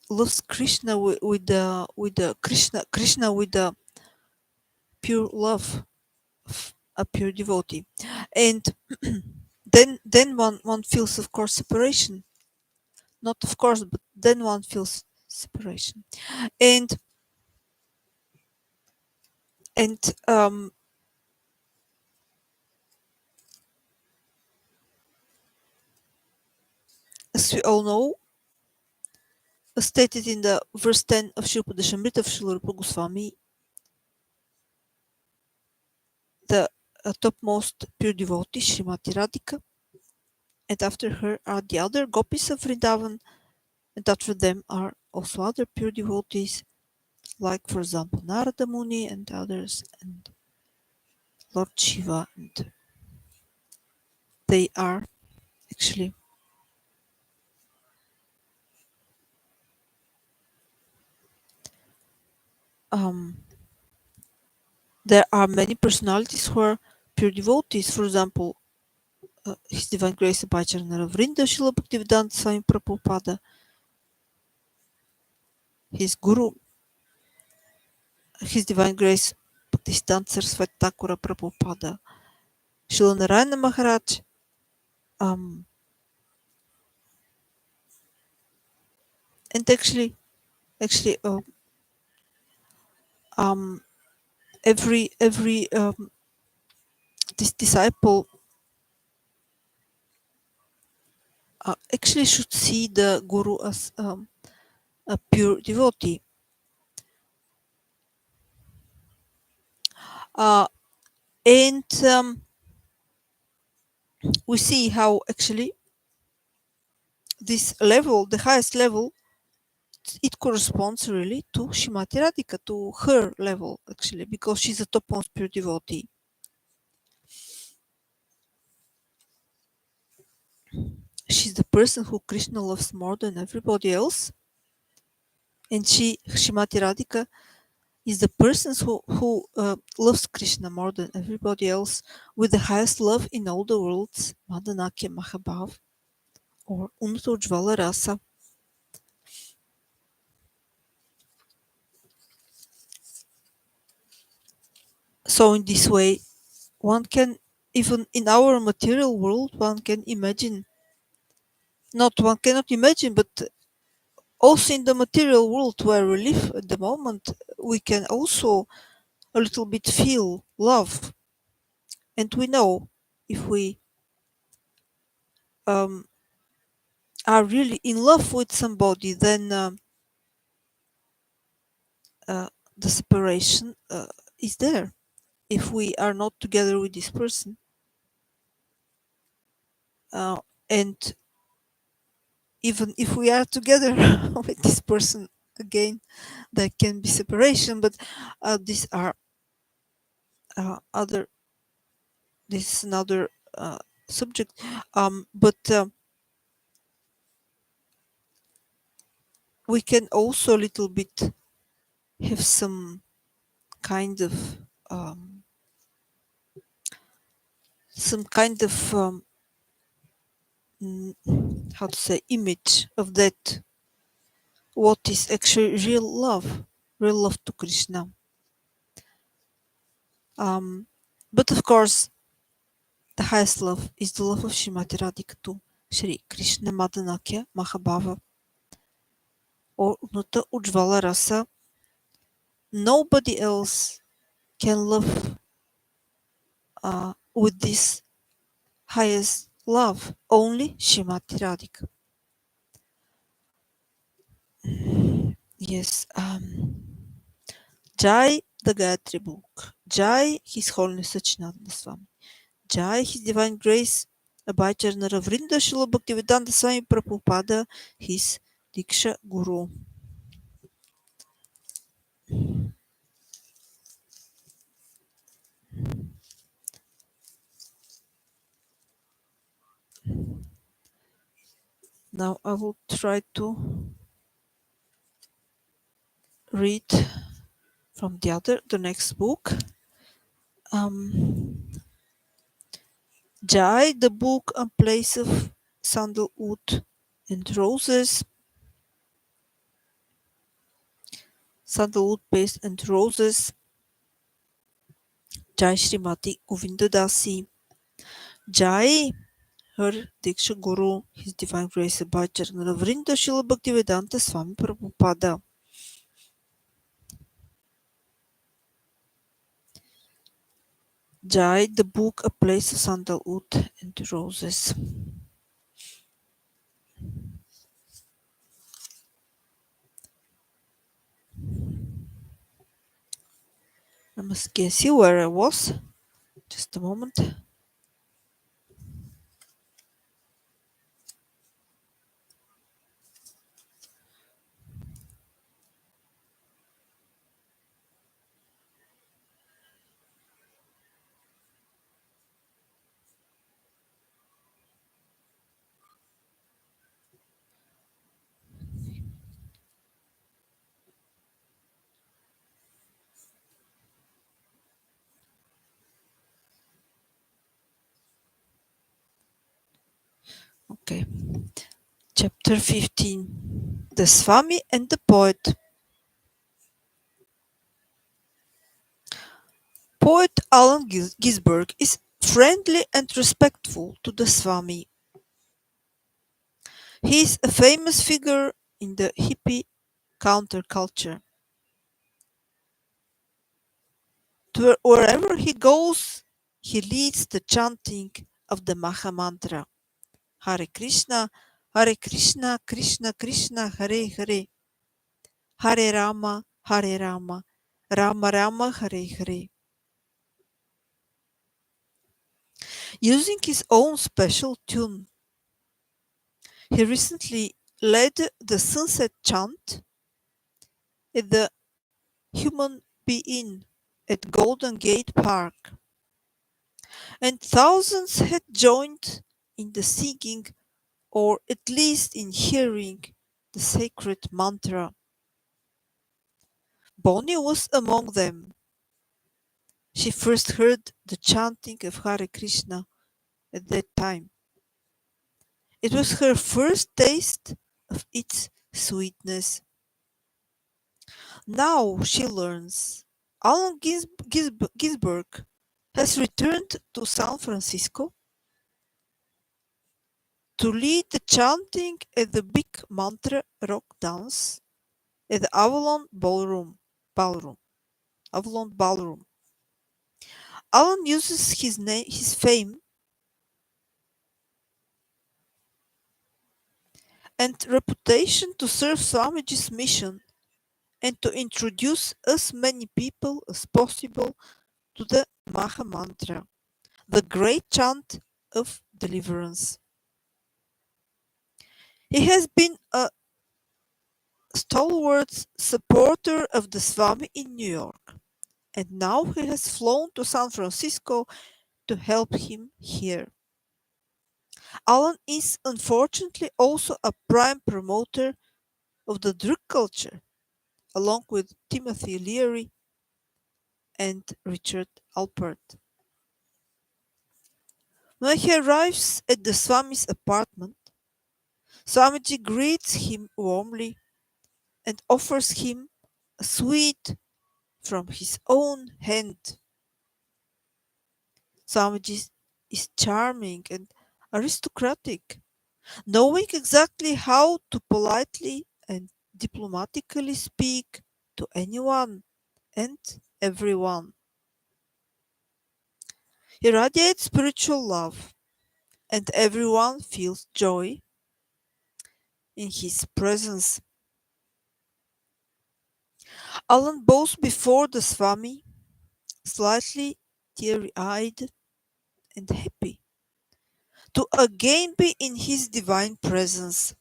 loves Krishna with the Krishna with the pure love of a pure devotee, and then one feels, of course, separation. Not of course, but then one feels separation, and as we all know, as stated in the verse 10 of Śrīla Upadeshamrita of Śrīla Rupa Goswami, the topmost pure devotee, Srimati Radhika, and after her are the other gopis of Vrindavan, and after them are also other pure devotees, like, for example, Narada Muni and others, and Lord Shiva, and they are actually there are many personalities who are pure devotees. For example, His Divine Grace Bhajana Vrnda Srila Bhaktisiddhānta Swami Prabhupāda, his Guru, His Divine Grace Bhaktisiddhānta Sarasvati Ṭhākura Prabhupāda, Śrīla Narayana Maharaj, and actually every this disciple actually should see the Guru as a pure devotee. And we see how actually this level, the highest level, it corresponds really to Srimati Radhika, to her level actually, because she's a topmost pure devotee. She's the person who Krishna loves more than everybody else, and Srimati Radhika, is the person who loves Krishna more than everybody else, with the highest love in all the worlds, Madhanakya Mahabhav, or Unuttojvala Rasa. So in this way, one can, even in our material world, one can imagine, one cannot imagine, but also in the material world where we live at the moment, we can also a little bit feel love. And we know if we are really in love with somebody, then the separation is there. If we are not together with this person, and even if we are together with this person, again, there can be separation. But these are other. This is another subject. But we can also a little bit have some kind of how to say, image of that, what is actually real love to Krishna. But of course, the highest love is the love of Srimati Radhika to Shri Krishna Madhanakya Mahabhava, or Unuta Ujvala Rasa. Nobody else can love with this highest love, only Srimati Radhika. Yes, Jai, the Gayatri book. Jai, His Holiness Sachinanda Swami. Jai, His Divine Grace, Abhijnana Vrnda Śrīla Bhaktisiddhānta Swami Prabhupāda, His Diksha Guru. Now I will try to read from the next book. Jai, the book and place of sandalwood and roses, sandalwood paste and roses. Jai Srimati Govinda Dasi. Jai, her Diksha Guru, His Divine Grace Bhaktisiddhānta Vrnda Śrīla Bhaktisiddhānta Swami Prabhupāda. Jai, the book, a place of sandalwood and roses. I must guess you where I was. Just a moment. Okay. Chapter 15. The Swami and the Poet. Poet Allen Ginsberg is friendly and respectful to the Swami. He is a famous figure in the hippie counterculture. Wherever he goes, he leads the chanting of the Maha Mantra. Hare Krishna, Krishna Krishna, Hare Hare. Hare Rama, Rama Rama, Hare Hare. Using his own special tune, he recently led the sunset chant at the Human Being at Golden Gate Park, and thousands had joined in the singing or at least in hearing the sacred mantra. Bonnie was among them. She first heard the chanting of Hare Krishna at that time. It was her first taste of its sweetness. Now she learns. Allen Ginsberg has returned to San Francisco to lead the chanting at the big mantra rock dance at the Avalon Ballroom. Avalon Ballroom. Allen uses his fame and reputation to serve Swamiji's mission and to introduce as many people as possible to the Maha Mantra, the great chant of deliverance. He has been a stalwart supporter of the Swami in New York, and now he has flown to San Francisco to help him here. Allen is unfortunately also a prime promoter of the drug culture, along with Timothy Leary and Richard Alpert. When he arrives at the Swami's apartment, Swamiji greets him warmly and offers him a sweet from his own hand. Swamiji is charming and aristocratic, knowing exactly how to politely and diplomatically speak to anyone and everyone. He radiates spiritual love. and everyone feels joy in his presence. Alan bows before the Swami, slightly teary-eyed and happy to again be in his divine presence.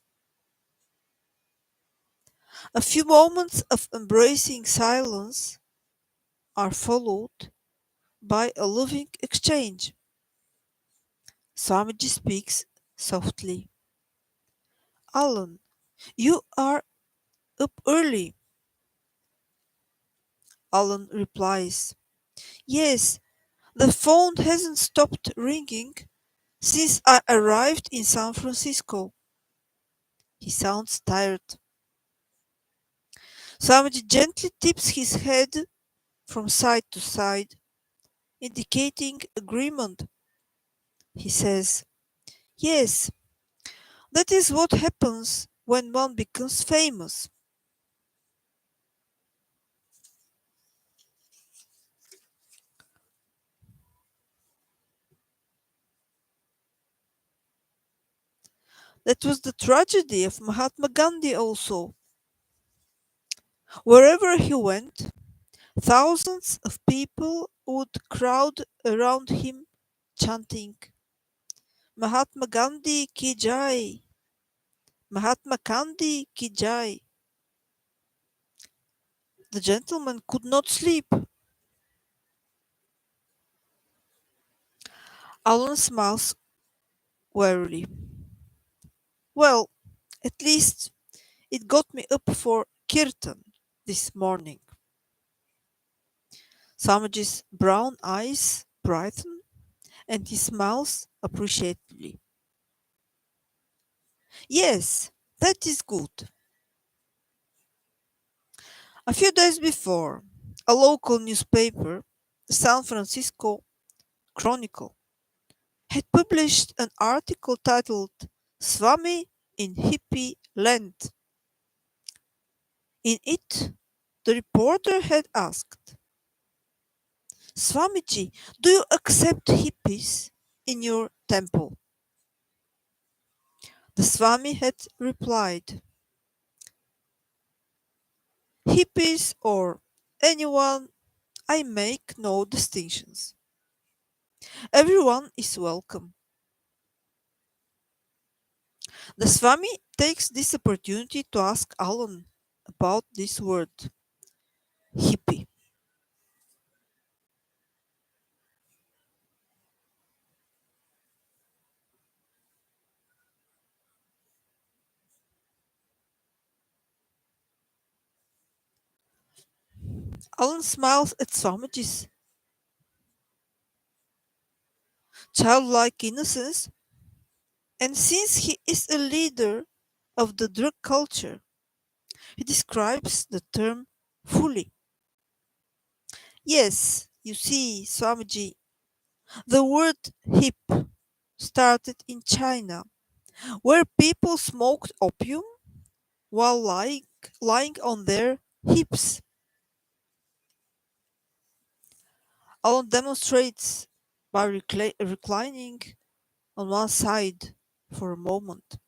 A few moments of embracing silence are followed by a loving exchange. Swamiji speaks softly. Alan, you are up early. Alan replies, Yes, the phone hasn't stopped ringing since I arrived in San Francisco. He sounds tired. Swamiji gently tips his head from side to side, indicating agreement. He says, Yes, that is what happens when one becomes famous. That was the tragedy of Mahatma Gandhi also. Wherever he went, thousands of people would crowd around him, chanting, Mahatma Gandhi ki jai! Mahatma Gandhi ki jai! The gentleman could not sleep. Alan smiles wearily. Well, at least it got me up for kirtan this morning. Samaji's brown eyes brighten and he smiles appreciatively. Yes, that is good. A few days before, a local newspaper, the San Francisco Chronicle, had published an article titled Swami in Hippie Land. In it, the reporter had asked, Swamiji, do you accept hippies in your temple? The Swami had replied, Hippies or anyone, I make no distinctions. Everyone is welcome. The Swami takes this opportunity to ask Alan about this word, hippie. Alan smiles at Swamiji's childlike innocence, and since he is a leader of the drug culture, he describes the term fully. Yes, you see, Swamiji, the word hip started in China, where people smoked opium while lying on their hips. Alan demonstrates by reclining on one side for a moment.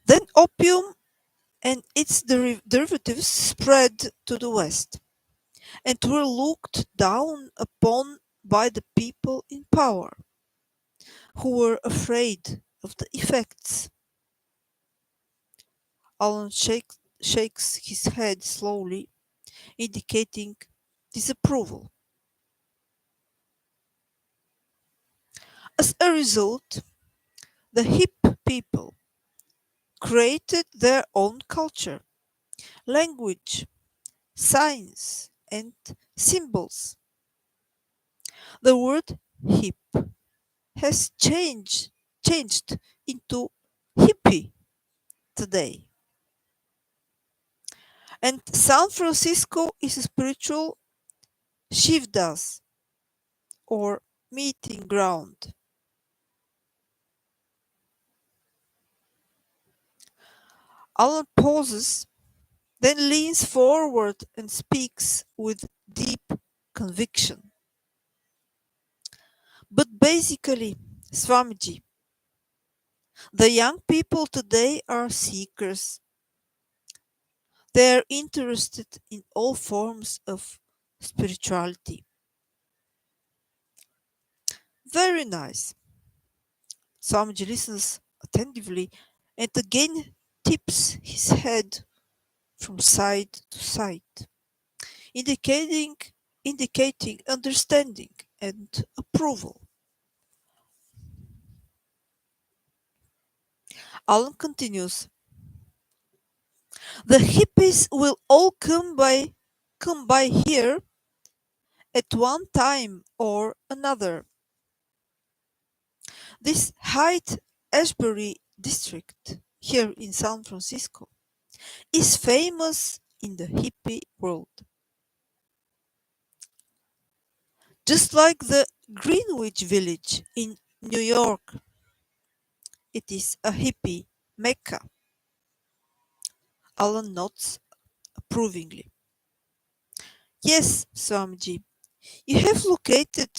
Then opium and its derivatives spread to the West and were looked down upon by the people in power, who were afraid of the effects. Alan shakes his head slowly, indicating disapproval. As a result, the hip people created their own culture, language, signs, and symbols. The word hip has changed into hippie today. And San Francisco is a spiritual shivdas or meeting ground. Alan pauses, then leans forward and speaks with deep conviction. But basically, Swamiji, the young people today are seekers. They are interested in all forms of spirituality. Very nice. Swamiji listens attentively and again tips his head from side to side, indicating indicating understanding and approval. Alan continues. The hippies will all come by here at one time or another. This Hyde Ashbury district here in San Francisco is famous in the hippie world. Just like the Greenwich Village in New York, it is a hippie mecca. Alan nods approvingly. Yes, Swamiji, you have located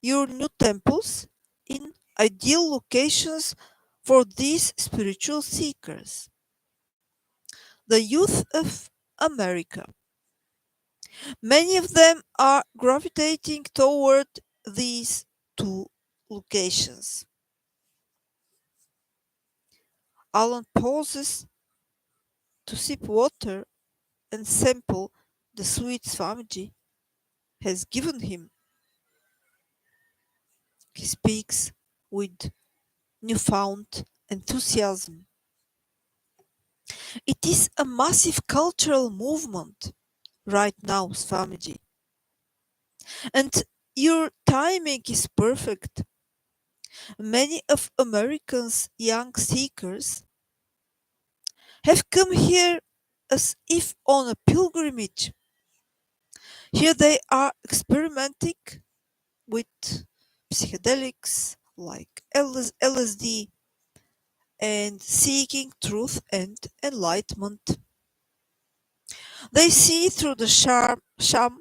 your new temples in ideal locations for these spiritual seekers, the youth of America. Many of them are gravitating toward these two locations. Alan pauses to sip water and sample the sweet Swamiji has given him. He speaks with newfound enthusiasm. It is a massive cultural movement right now, Swamiji. And your timing is perfect. Many of Americans' young seekers have come here as if on a pilgrimage. Here they are experimenting with psychedelics like LSD and seeking truth and enlightenment. They see through the sham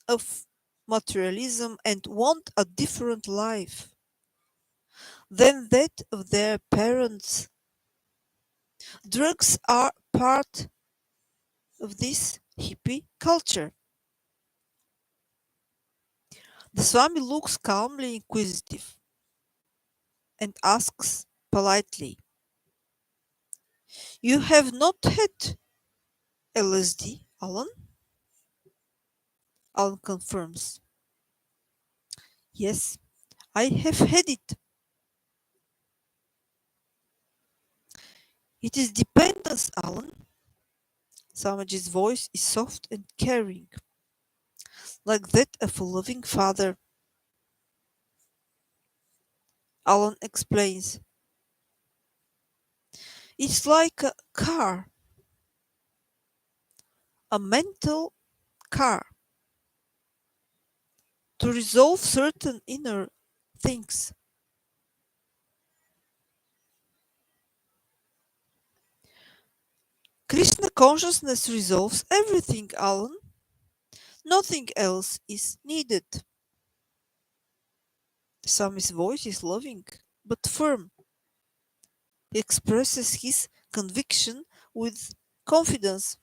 of materialism and want a different life than that of their parents. Drugs are part of this hippie culture. The Swami looks calmly inquisitive and asks politely, You have not had LSD, Alan? Alan confirms. Yes, I have had it. It is dependence, Alan. Samaji's voice is soft and caring, like that of a loving father. Alan explains. It's like a car, a mental car, to resolve certain inner things. Krishna consciousness resolves everything, Alan. Nothing else is needed. Swami's voice is loving but firm. He expresses his conviction with confidence.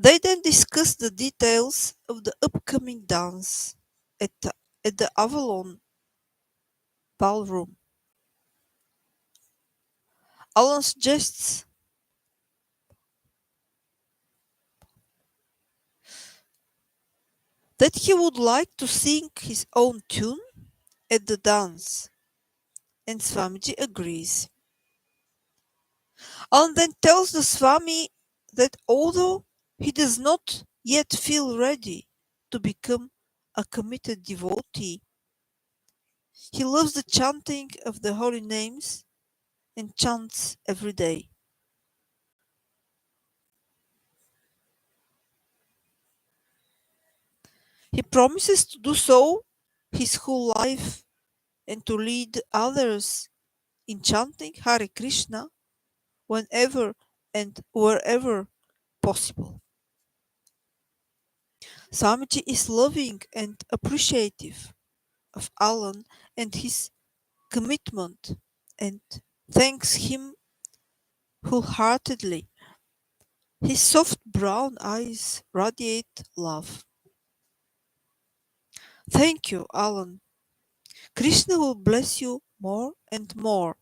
They then discuss the details of the upcoming dance at the Avalon ballroom. Alan suggests that he would like to sing his own tune at the dance, and Swamiji agrees. Alan then tells the Swami that although he does not yet feel ready to become a committed devotee, he loves the chanting of the holy names and chants every day. He promises to do so his whole life and to lead others in chanting Hare Krishna whenever and wherever possible. Swamiji is loving and appreciative of Alan and his commitment and thanks him wholeheartedly. His soft brown eyes radiate love. Thank you, Alan. Krishna will bless you more and more.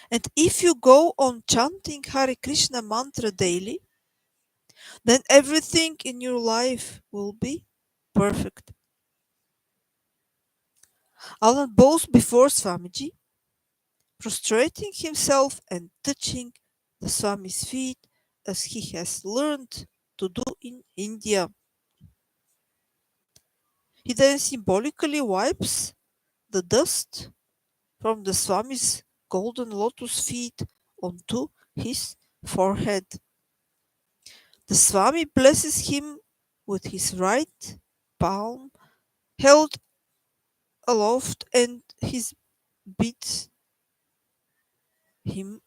And if you go on chanting Hare Krishna mantra daily, then everything in your life will be perfect. Alan bows before Swamiji, prostrating himself and touching the Swami's feet as he has learned to do in India. He then symbolically wipes the dust from the Swami's golden lotus feet onto his forehead. The Swami blesses him with his right palm held aloft and his bids him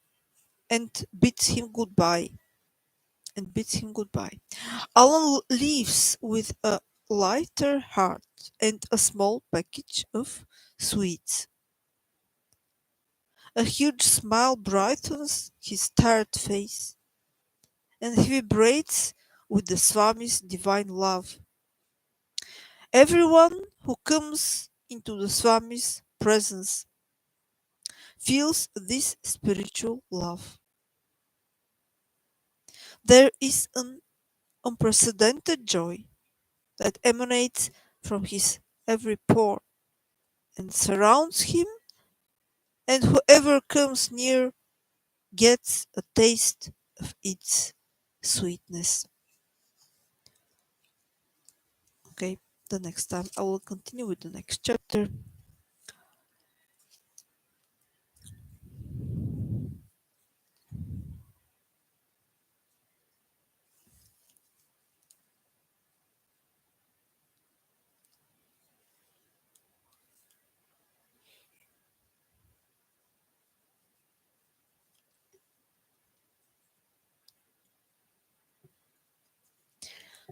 bids him goodbye. Alan leaves with a lighter heart and a small package of sweets. A huge smile brightens his tired face, and he vibrates with the Swami's divine love. Everyone who comes into the Swami's presence feels this spiritual love. There is an unprecedented joy that emanates from his every pore and surrounds him, and whoever comes near gets a taste of its sweetness. Okay, the next time I will continue with the next chapter.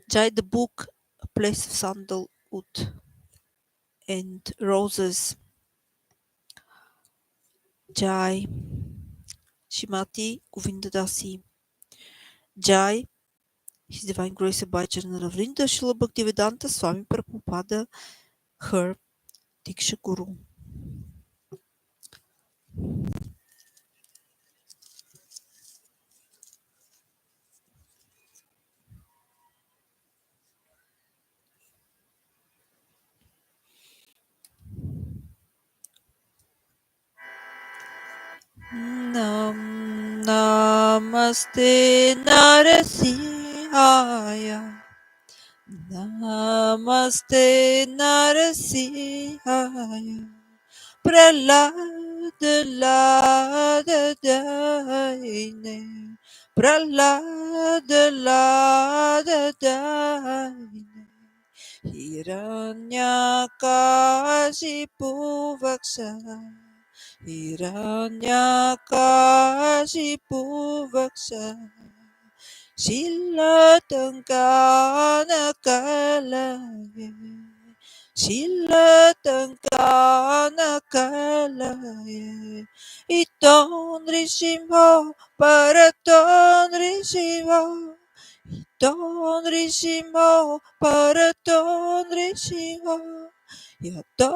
Jai the book, A Place of Sandalwood and Roses. Jai Shrimati Govinda Dasi. Jai His Divine Grace Abhai General Vrnda Śrīla Bhaktisiddhānta Swami Prabhupāda, her Diksha Guru. Namaste Narasihaya. Namaste Narasihaya. Prahlada Lada Daine. Prahlada Lada Daine. Hiranyakashipu Vaksha. Hiranyakashipu Vaksha. Shilatankanakalaye. Shilatankanakalaye. Iton Rishimho Paraton Rishimho. Iton Rishimho Paraton Rishimho. Yato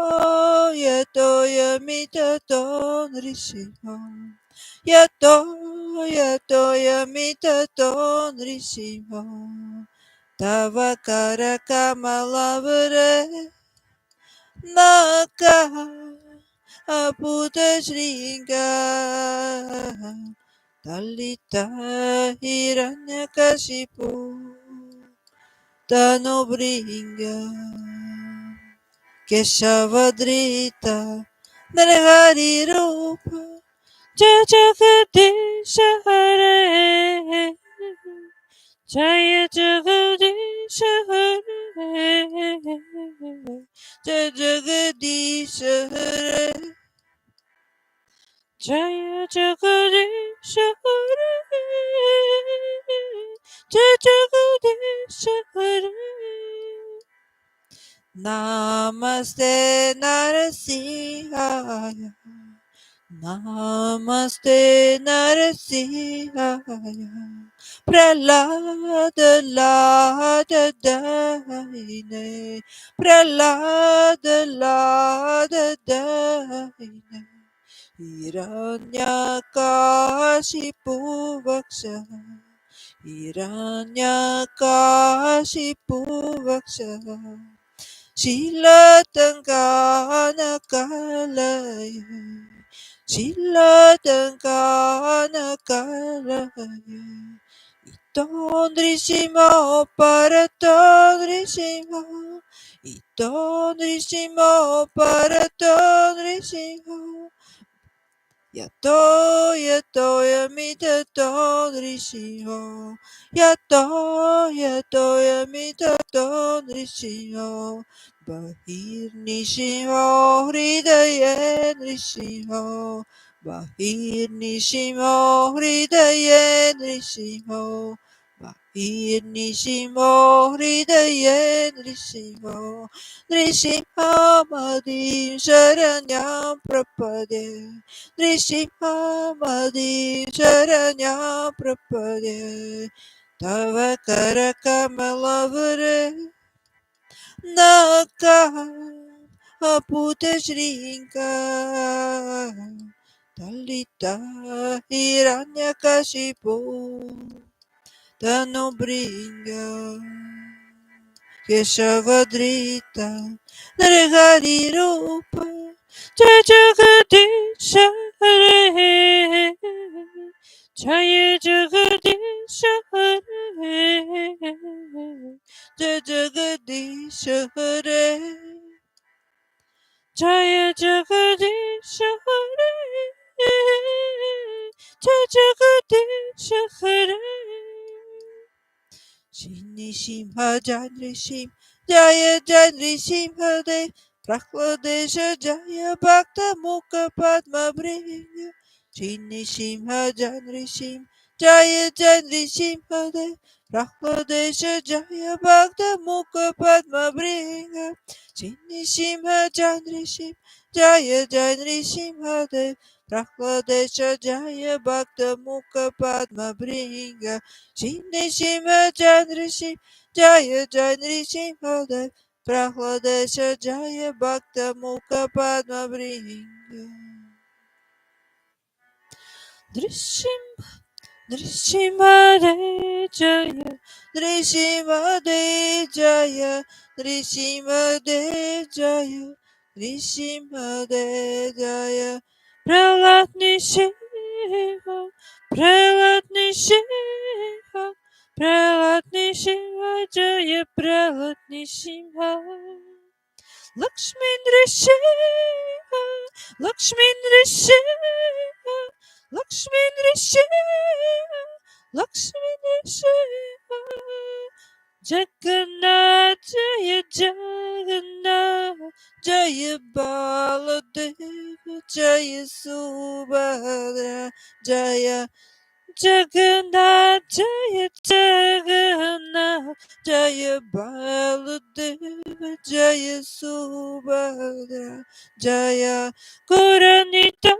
yato yamitaton Rishimho. Yato yato yamitaton Rishimho. Tava karakamalavare naka aputa shringa talita hiranyakashipu tanobringa keshavadrita narahari rupa jaya jagadisha hare Jaya Jagadisha Hare Namaste Narasimhaya. Namaste Narasimhaya. Prahlada Lada Daine. Prahlada Lada Daine. Hiranyakashipu Vaksha. Hiranyakashipu Vaksha. Śrīla kalaya. Śrīla kalaya. Itondrishima paratondrishima. Itondrishima paratondrishima. Yato yato yamitato drishiho. Yato yato yamitato drishiho. Bahir nishiho hridaye drishiho. Bahir nishiho hridaye drishiho. Bahir nishiho hridaye drishiho. Drishimha madim sharanyam prapade. Drishimamadi Charanya Prapade. Tava Karakamalavare Naka Aputa Shrinka Talita Hiranyakashipu Tanubringa Keshavadrita Nargadi Rupa Jagadisha Hare Jaya Jagadisha Hare Jagadisha Hare Jaya Jagadisha Hare Jagadisha Hare Shini Shimha Janrishim Jaya Janrishim Hare Prahlodesha Jaya Bhakta Mukha Padma Bringa Shini Shimha Janrishim Jaya Janrishim Hare Prahlodesha Jaya Bhakta Mukha Padma Bringa Shini Shimha Janrishim Jaya Janrishim Hare Prahlodesha Jaya Bhakta Mukha Padma Bringa Shini Shimha Janrishim Jaya Janrishim Hare Prahlodesha Jaya Bhakta Mukha Padma Bringa Drishim Drishimade Jaya Drishimade Jaya Drishimade Jaya Drishimade Jaya Prahlad Nishiha Prahlad Nishiha Prahlad Nishiha Jaya Prahlad Nishiha Lakshmi Nrishiha Lakshmi Nrishiha Lakshmi Nrishiha Lakshmi Nrishiha Jagannath Jaya Jagannath Jaya Baladeva Jaya Subhadra Jaya Jagannath Jaya Jagannath Jaya Baladeva Jaya Subhadra Jaya Guranita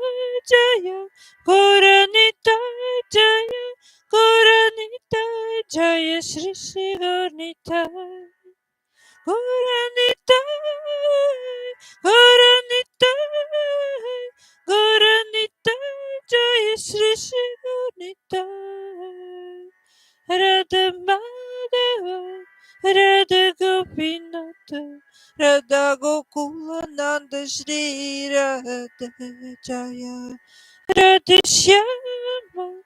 Jaya Guranita Jaya Guranita Jaya Shri Shri Guranita Guranita Guranita Guranita Jaya Shri Shri Guranita Radha Madhava Radha Gopinata Radha Gokula Nanda Shri Radha Jaya Radha Shyama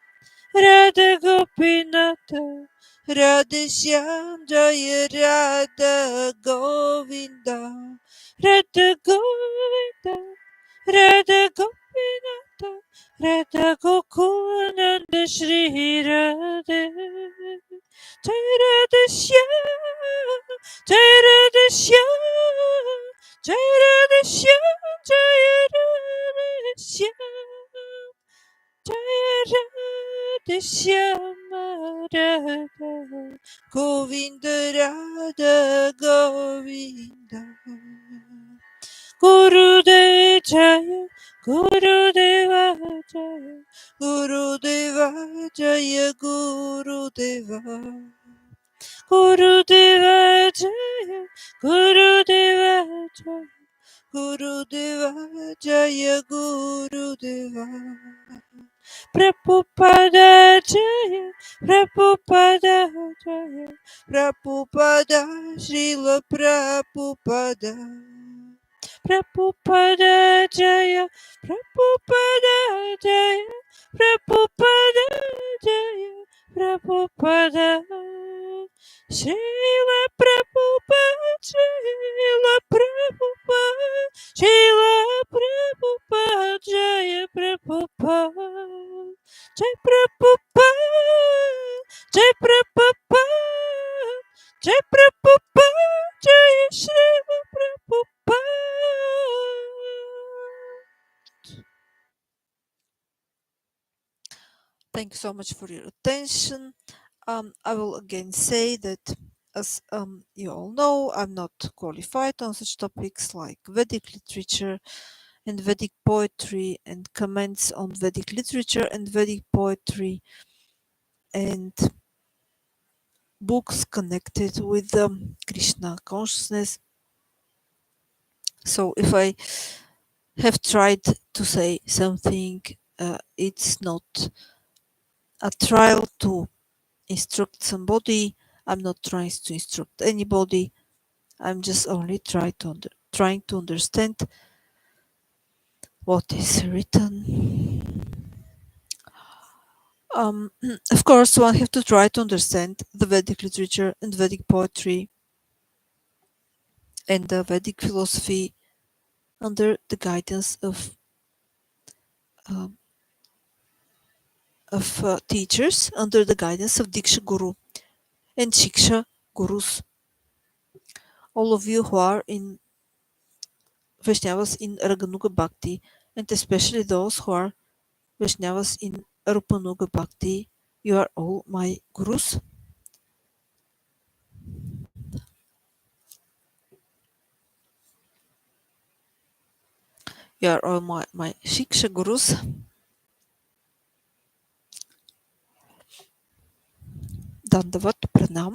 Radha Gopinata Radha Shyam Jaya Radha Govinda Radha Govinda Radha Gopinata Radha Gokulananda Shri Radha Jaya Radha Shyam Jaya Radha Shyam Jaya Radha Shyam Jaya Radha Shyam Jaya Radha Shyama Radha Govinda Radha Govinda Gurudeva Jaya, Gurudeva Jaya, Gurudeva Jaya, Gurudeva. Gurudeva Jaya, Gurudeva Jaya, Gurudeva Jaya, Gurudeva. Prabhupāda Jaya, Prabhupāda Jaya, Prabhupāda, Śrīla Prabhupāda. Prabhupāda Jaya, Prabhupāda Jaya, Prabhupāda Jaya, Prabhupāda. Śrīla Prabhupāda, Śrīla Prabhupāda, Śrīla Prabhupāda, Jaya Prabhupāda, Jai Prabhupāda, Jai Prabhupāda, Jai Prabhupāda, Jaya Śrīla Prabhupāda. Thank you so much for your attention. I will again say that, as you all know, I'm not qualified on such topics like Vedic literature and Vedic poetry and comments on Vedic literature and Vedic poetry and books connected with Krishna consciousness. So if I have tried to say something, it's not a trial to instruct somebody. I'm not trying to instruct anybody. I'm just only trying to understand what is written. Of course, one have to try to understand the Vedic literature and Vedic poetry and the Vedic philosophy under the guidance of teachers, under the guidance of Diksha Guru and Shiksha Gurus. All of you who are in Vaishnavas in Raganuga Bhakti, and especially those who are Vaishnavas in Rupanuga Bhakti, you are all my Gurus. You are all my Shiksha Gurus. Dandavat Pranam.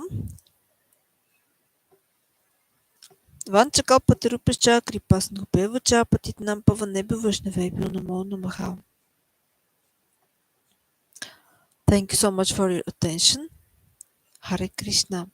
Vanchakalpatarupascha Kripasnubhavacha Patitnam Pavanebhyo Vaishnavebhyo Namo Namaha. Thank you so much for your attention. Hare Krishna.